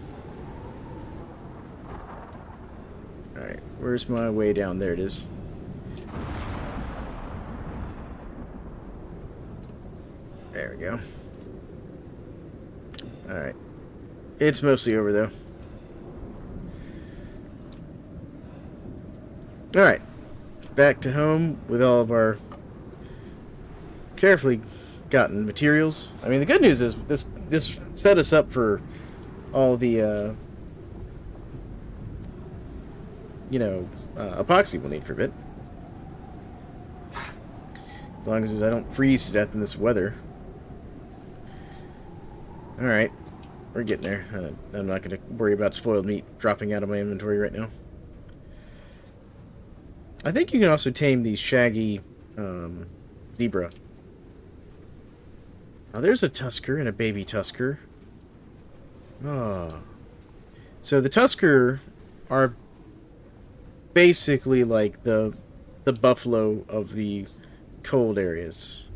Alright, where's my way down? There it is. There we go. Alright. It's mostly over, though. Alright. Back to home with all of our carefully gotten materials. I mean, the good news is this set us up for all the, epoxy we'll need for a bit. As long as I don't freeze to death in this weather. Alright. We're getting there. I'm not going to worry about spoiled meat dropping out of my inventory right now. I think you can also tame the shaggy zebra. Now there's a tusker and a baby tusker. Oh. So the tusker are basically like the buffalo of the cold areas.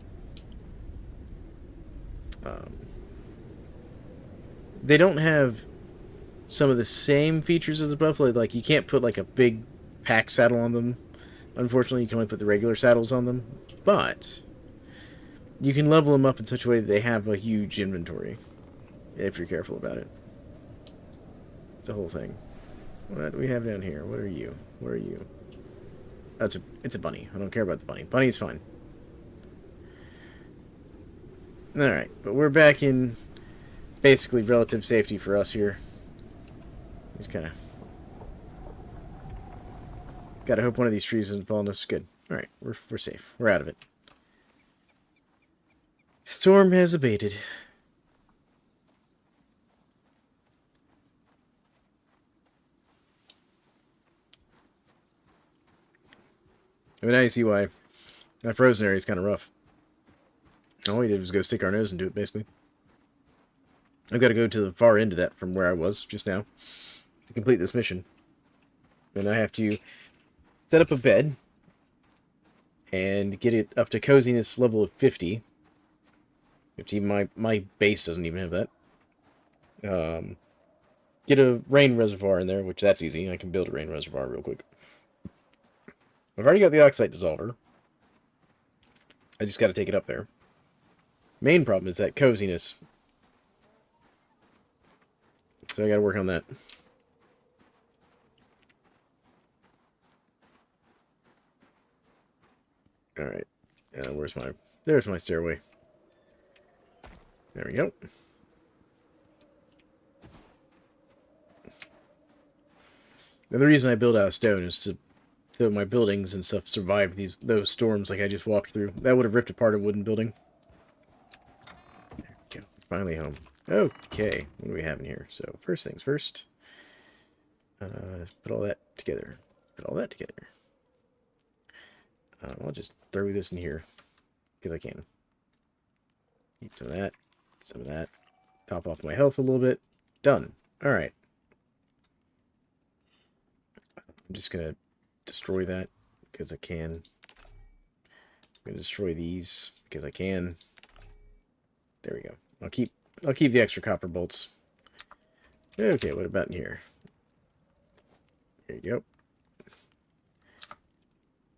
They don't have some of the same features as the buffalo. Like, you can't put like a big pack saddle on them. Unfortunately, you can only put the regular saddles on them. But you can level them up in such a way that they have a huge inventory, if you're careful about it. It's a whole thing. What do we have down here? What are you? Where are you? Oh, it's a bunny. I don't care about the bunny. Bunny's fine. Alright, but we're back in basically relative safety for us here. Just kind of gotta hope one of these trees isn't falling us. Good. Alright, we're safe. We're out of it. Storm has abated. I mean, now you see why that frozen area is kind of rough. All we did was go stick our nose into it, basically. I've got to go to the far end of that from where I was just now to complete this mission. Then I have to set up a bed and get it up to coziness level of 50. 50, my base doesn't even have that. get a rain reservoir in there, which that's easy. I can build a rain reservoir real quick. I've already got the oxide dissolver. I just got to take it up there. Main problem is that coziness. So I got to work on that. All right. There's my stairway. There we go. And the reason I build out of stone is so my buildings and stuff survive those storms like I just walked through. That would have ripped apart a wooden building. There we go. Finally home. Okay, what do we have in here? So first things first. Put all that together. Put all that together. I'll just throw this in here because I can. Eat some of that. Some of that. Top off my health a little bit. Done. All right. I'm just gonna destroy that because I can. I'm gonna destroy these because I can. There we go. I'll keep the extra copper bolts. Okay, what about in here? There you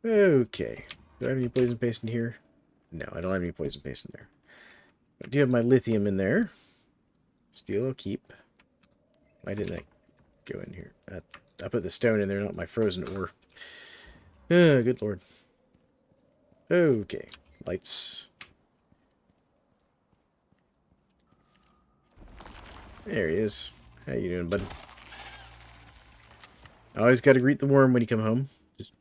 go. Okay. Do I have any poison paste in here? No, I don't have any poison paste in there. I do have my lithium in there. Steel I'll keep. Why didn't I go in here? I put the stone in there, not my frozen ore. Oh, good lord. Okay. Lights. There he is. How you doing, bud? I always got to greet the worm when you come home. Just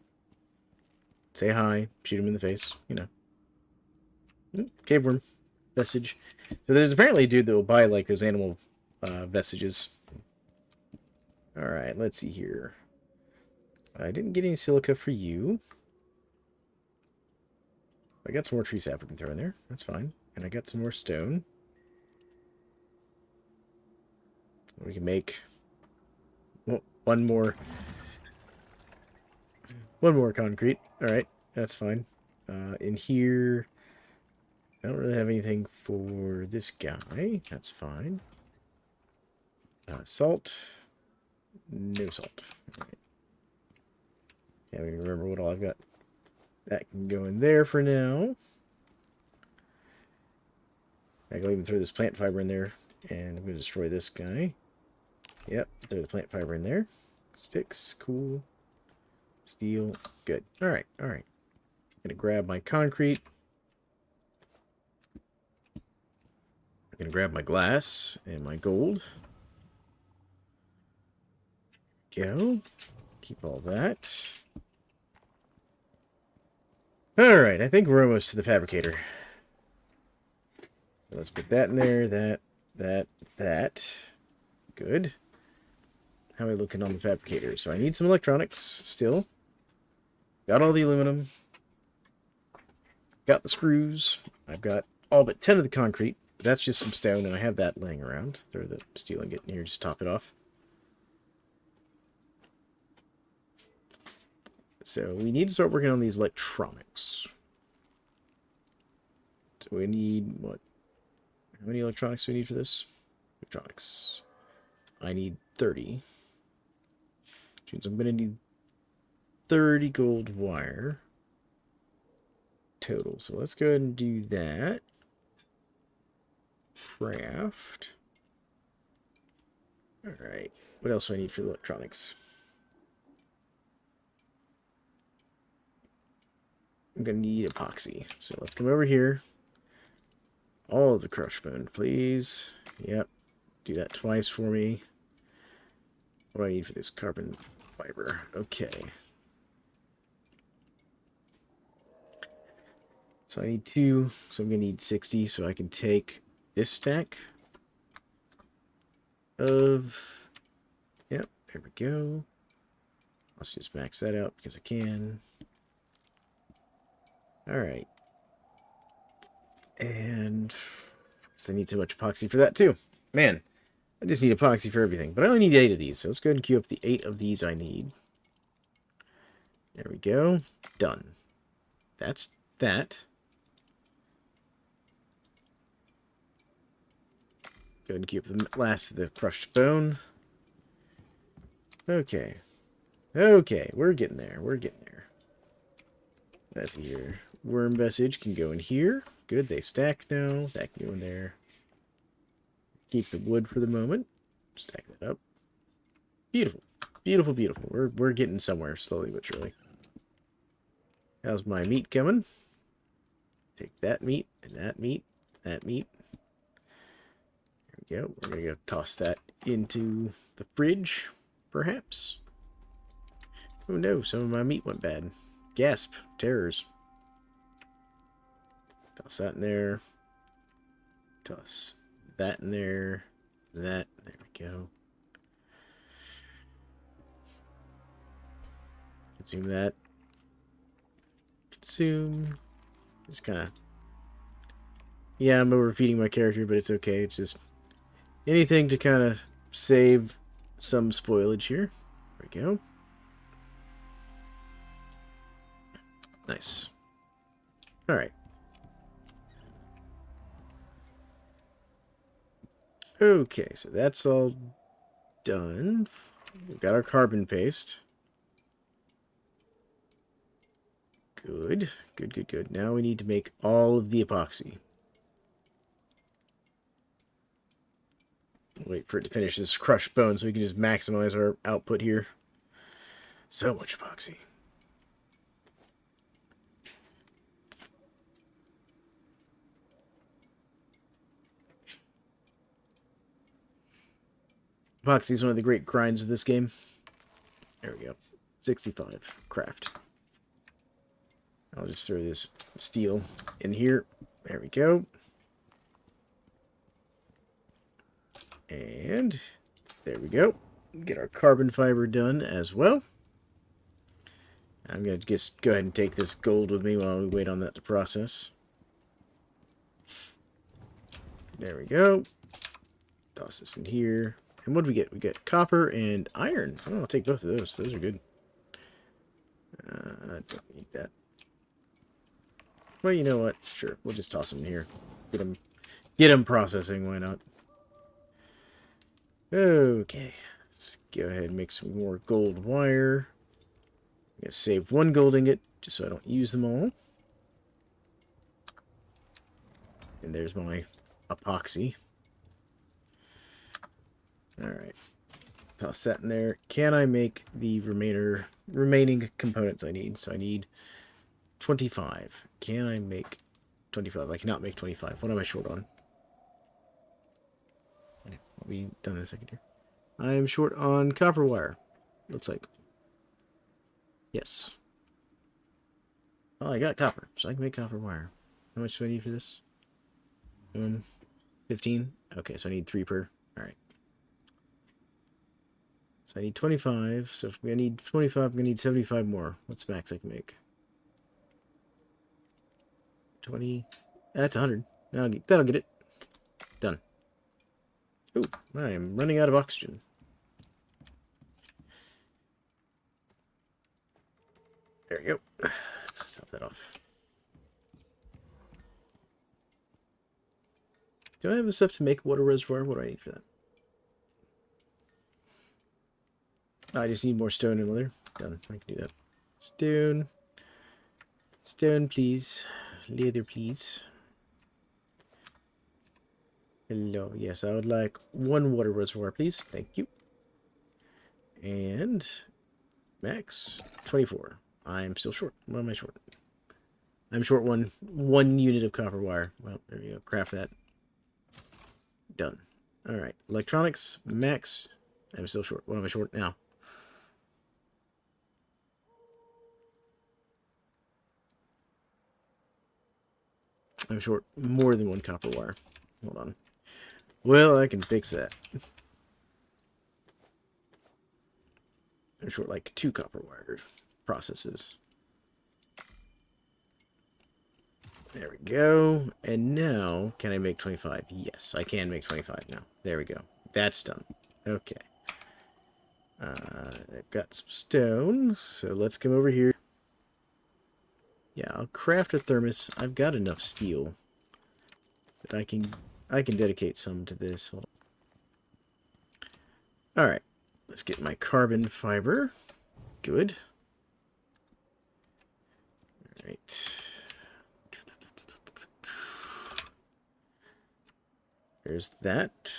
say hi, shoot him in the face, you know. Cave worm. Vestige. So there's apparently a dude that will buy, like, those animal vestiges. Alright, let's see here. I didn't get any silica for you. I got some more tree sap we can throw in there. That's fine. And I got some more stone. We can make one more concrete. Alright, that's fine. In here, I don't really have anything for this guy. That's fine. Salt. No salt. Alright. Can't even remember what all I've got. That can go in there for now. I can even throw this plant fiber in there. And I'm going to destroy this guy. Yep, throw the plant fiber in there. Sticks, cool. Steel, good. Alright, alright. I'm going to grab my concrete. I'm going to grab my glass and my gold. Go. Keep all that. Alright, I think we're almost to the fabricator. So let's put that in there, that. Good. How are we looking on the fabricator? So I need some electronics still. Got all the aluminum. Got the screws. I've got all but 10 of the concrete. That's just some stone, and I have that laying around. Throw the steel and get in here, just top it off. So we need to start working on these electronics. So we need what? How many electronics do we need for this? Electronics. I need 30. Which means I'm going to need 30 gold wire total. So let's go ahead and do that. Craft. Alright. What else do I need for the electronics? I'm going to need epoxy. So let's come over here. All of the crushed bone, please. Yep. Do that twice for me. What do I need for this carbon fiber? Okay. So I need 2. So I'm going to need 60. So I can take this stack of... Yep, there we go. Let's just max that out because I can. Alright. And I need so much epoxy for that too. Man, I just need epoxy for everything. But I only need 8 of these. So let's go ahead and queue up the 8 of these I need. There we go. Done. That's that. Go ahead and queue up the last of the crushed bone. Okay. Okay, we're getting there. We're getting there. Let's see here. Worm message can go in here. Good, they stack now. That can go in there. Keep the wood for the moment. Stack that up. Beautiful. Beautiful, beautiful. We're getting somewhere slowly but surely. How's my meat coming? Take that meat and that meat. That meat. There we go. We're going to go toss that into the fridge, perhaps. Oh no, some of my meat went bad. Gasp. Terrors. Toss that in there. Toss that in there. That. There we go. Consume that. Consume. Just kind of... Yeah, I'm overfeeding my character, but it's okay. It's just anything to kind of save some spoilage here. There we go. Nice. Alright. Okay, so that's all done. We've got our carbon paste. Good. Good, good, good. Now we need to make all of the epoxy. Wait for it to finish this crushed bone so we can just maximize our output here. So much epoxy. Epoxy is one of the great grinds of this game. There we go. 65. Craft. I'll just throw this steel in here. There we go. And there we go. Get our carbon fiber done as well. I'm going to just go ahead and take this gold with me while we wait on that to process. There we go. Toss this in here. And what do we get? We get copper and iron. Oh, I'll take both of those. Those are good. I don't need that. Well, you know what? Sure, we'll just toss them in here. Get them processing. Why not? Okay, let's go ahead and make some more gold wire. I'm gonna save one gold ingot just so I don't use them all. And there's my epoxy. Alright. Toss that in there. Can I make the remaining components I need? So I need 25. Can I make 25? I cannot make 25. What am I short on? I'll be done in a second here. I am short on copper wire. Looks like. Yes. Oh, I got copper, so I can make copper wire. How much do I need for this? 15? Okay, so I need 3 per. Alright. So I need 25. So if I need 25, I'm going to need 75 more. What's max I can make? 20. That's 100. That'll get it. Done. Ooh, I am running out of oxygen. There we go. Top that off. Do I have the stuff to make a water reservoir? What do I need for that? I just need more stone and leather. Done. I can do that. Stone. Stone, please. Leather, please. Hello. Yes, I would like 1 water reservoir, please. Thank you. And max 24. I'm still short. What am I short? I'm short one unit of copper wire. Well, there you go. Craft that. Done. All right. Electronics max. I'm still short. What am I short now? I'm short more than 1 copper wire. Hold on. Well, I can fix that. I'm short like 2 copper wire processes. There we go. And now, can I make 25? Yes, I can make 25 now. There we go. That's done. Okay. I've got some stone, so let's come over here. Yeah, I'll craft a thermos. I've got enough steel that I can dedicate some to this. Hold on. All right. Let's get my carbon fiber. Good. All right. There's that.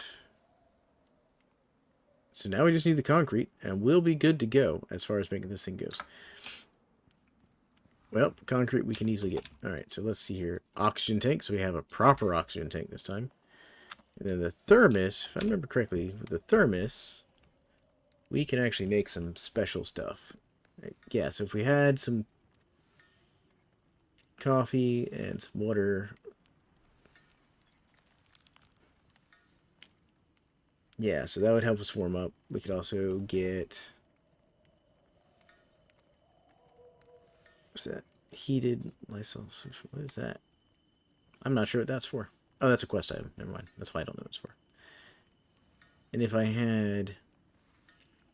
So now we just need the concrete, and we'll be good to go as far as making this thing goes. Well, concrete we can easily get. All right, so let's see here. Oxygen tank, so we have a proper oxygen tank this time. And then the thermos, if I remember correctly, with the thermos, we can actually make some special stuff. Yeah, so if we had some coffee and some water. Yeah, so that would help us warm up. We could also get... What's that? Heated Lysol. What is that? I'm not sure what that's for. Oh, that's a quest item. Never mind. That's why I don't know what it's for. And if I had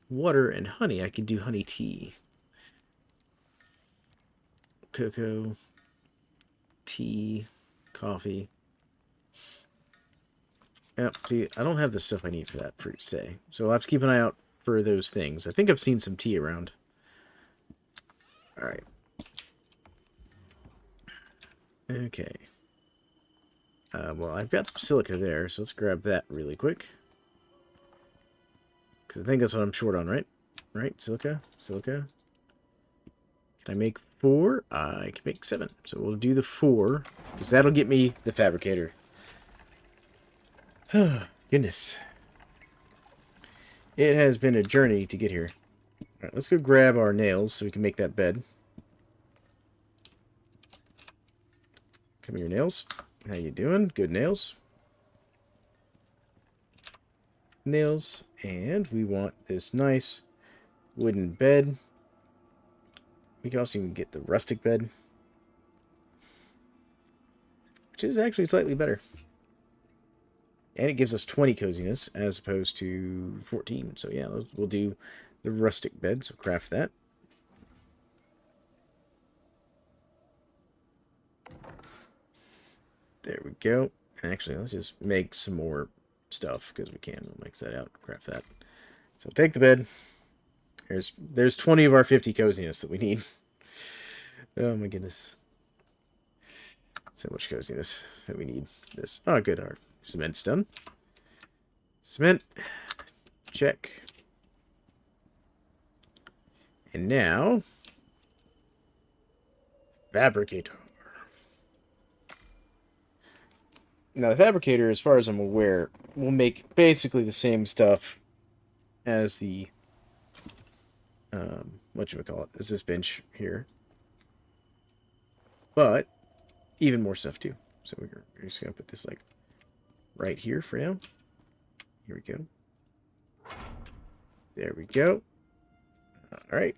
water and honey, I could do honey tea. Cocoa, tea, coffee. Yep, see, I don't have the stuff I need for that per se. So I'll have to keep an eye out for those things. I think I've seen some tea around. Alright. Okay. Well, I've got some silica there, so let's grab that really quick. Because I think that's what I'm short on, right? Right? Silica? Silica? Can I make 4? I can make 7. So we'll do the 4, because that'll get me the fabricator. Goodness. It has been a journey to get here. Alright, let's go grab our nails so we can make that bed. Come here, nails. How you doing? Good nails. Nails. And we want this nice wooden bed. We can also even get the rustic bed, which is actually slightly better. And it gives us 20 coziness as opposed to 14. So yeah, we'll do the rustic bed. So craft that. There we go. Actually, let's just make some more stuff because we can. We'll mix that out, craft that. So take the bed. There's 20 of our 50 coziness that we need. Oh my goodness. So much coziness that we need. This. Oh, good. Our cement's done. Cement. Check. And now, fabricator. Now, the fabricator, as far as I'm aware, will make basically the same stuff as the, whatchamacallit, as this bench here. But, even more stuff, too. So we're just going to put this, like, right here for now. Here we go. There we go. Alright.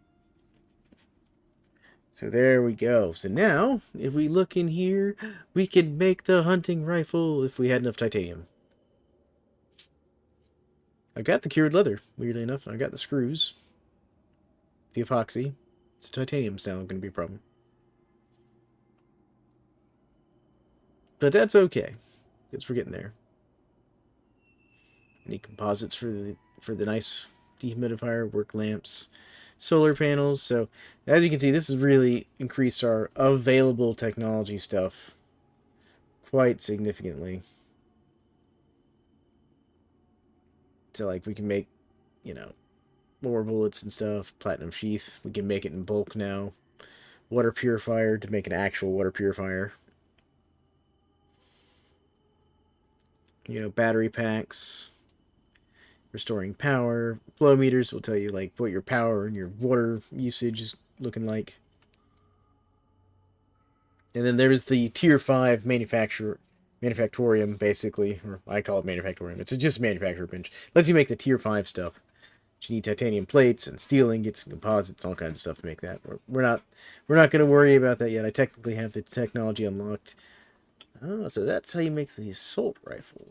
So there we go. So now, if we look in here, we can make the hunting rifle if we had enough titanium. I got the cured leather, weirdly enough. I got the screws. The epoxy. So titanium's now going to be a problem. But that's okay, because we're getting there. Need composites for the nice dehumidifier, work lamps, solar panels. So as you can see, this has really increased our available technology stuff quite significantly. So like we can make, you know, more bullets and stuff, platinum sheath. We can make it in bulk now. Water purifier to make an actual water purifier. You know, battery packs. Restoring power. Flow meters will tell you like what your power and your water usage is looking like. And then there's the tier 5 manufactorium, basically, or I call it manufactorium. It's just a manufacturer bench. Lets you make the tier 5 stuff. You need titanium plates and steel ingots and composites, all kinds of stuff to make that. We're not going to worry about that yet. I technically have the technology unlocked. Oh, so that's how you make the assault rifle.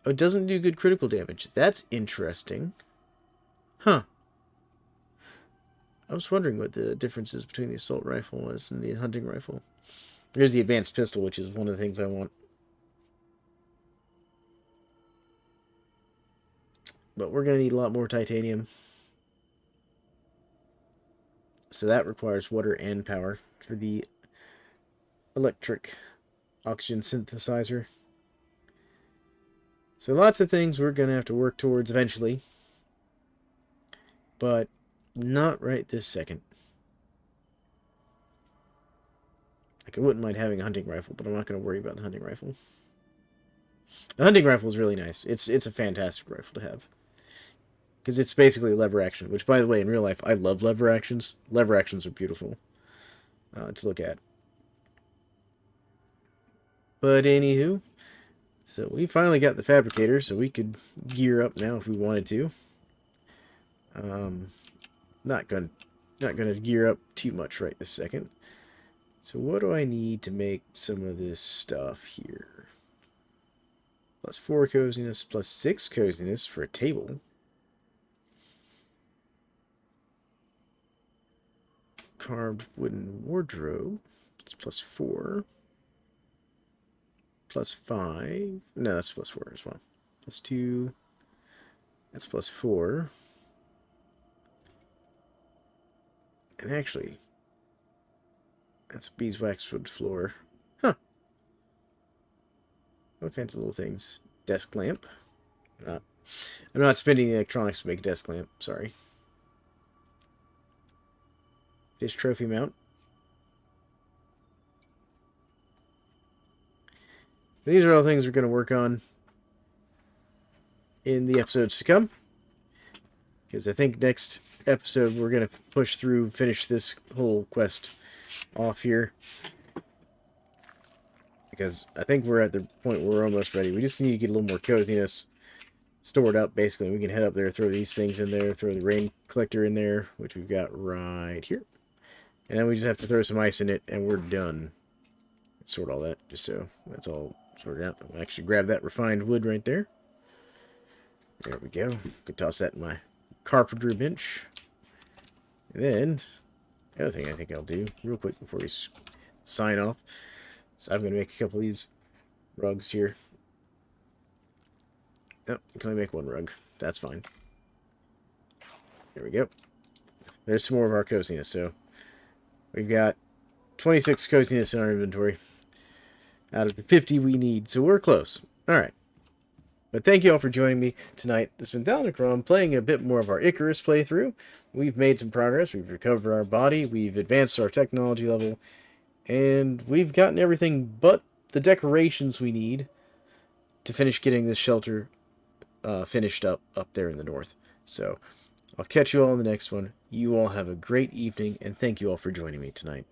Oh, it doesn't do good critical damage. That's interesting. Huh. I was wondering what the difference is between the assault rifle was and the hunting rifle. There's the advanced pistol, which is one of the things I want. But we're going to need a lot more titanium. So that requires water and power for the electric oxygen synthesizer. So lots of things we're going to have to work towards eventually. But not right this second. Like, I wouldn't mind having a hunting rifle, but I'm not going to worry about the hunting rifle. The hunting rifle is really nice. It's a fantastic rifle to have. Because it's basically a lever action, which, by the way, in real life, I love lever actions. Lever actions are beautiful to look at. But anywho, so we finally got the fabricator, so we could gear up now if we wanted to. Not gonna gear up too much right this second. So what do I need to make some of this stuff here? +4 coziness, +6 coziness for a table. Carved wooden wardrobe. It's +4. +5. No, that's +4 as well. +2. That's +4. And actually, that's beeswax wood floor. Huh. All kinds of little things. Desk lamp. I'm not spending the electronics to make a desk lamp. Sorry. Fish trophy mount. These are all things we're going to work on in the episodes to come. Because I think next episode we're going to push through, finish this whole quest off here. Because I think we're at the point where we're almost ready. We just need to get a little more coziness stored up, basically. We can head up there, throw these things in there, throw the rain collector in there, which we've got right here. And then we just have to throw some ice in it, and we're done. Sort all that, just so that's all sorted out. I'll actually grab that refined wood right there. There we go. Could toss that in my carpentry bench. And then, the other thing I think I'll do, real quick before we sign off, so I'm going to make a couple of these rugs here. Oh, I can only make one rug. That's fine. There we go. There's some more of our coziness. So we've got 26 coziness in our inventory out of the 50 we need. So we're close. All right. But thank you all for joining me tonight. This has been Thalan McRom playing a bit more of our Icarus playthrough. We've made some progress. We've recovered our body. We've advanced our technology level. And we've gotten everything but the decorations we need to finish getting this shelter finished up there in the north. So I'll catch you all in the next one. You all have a great evening, and thank you all for joining me tonight.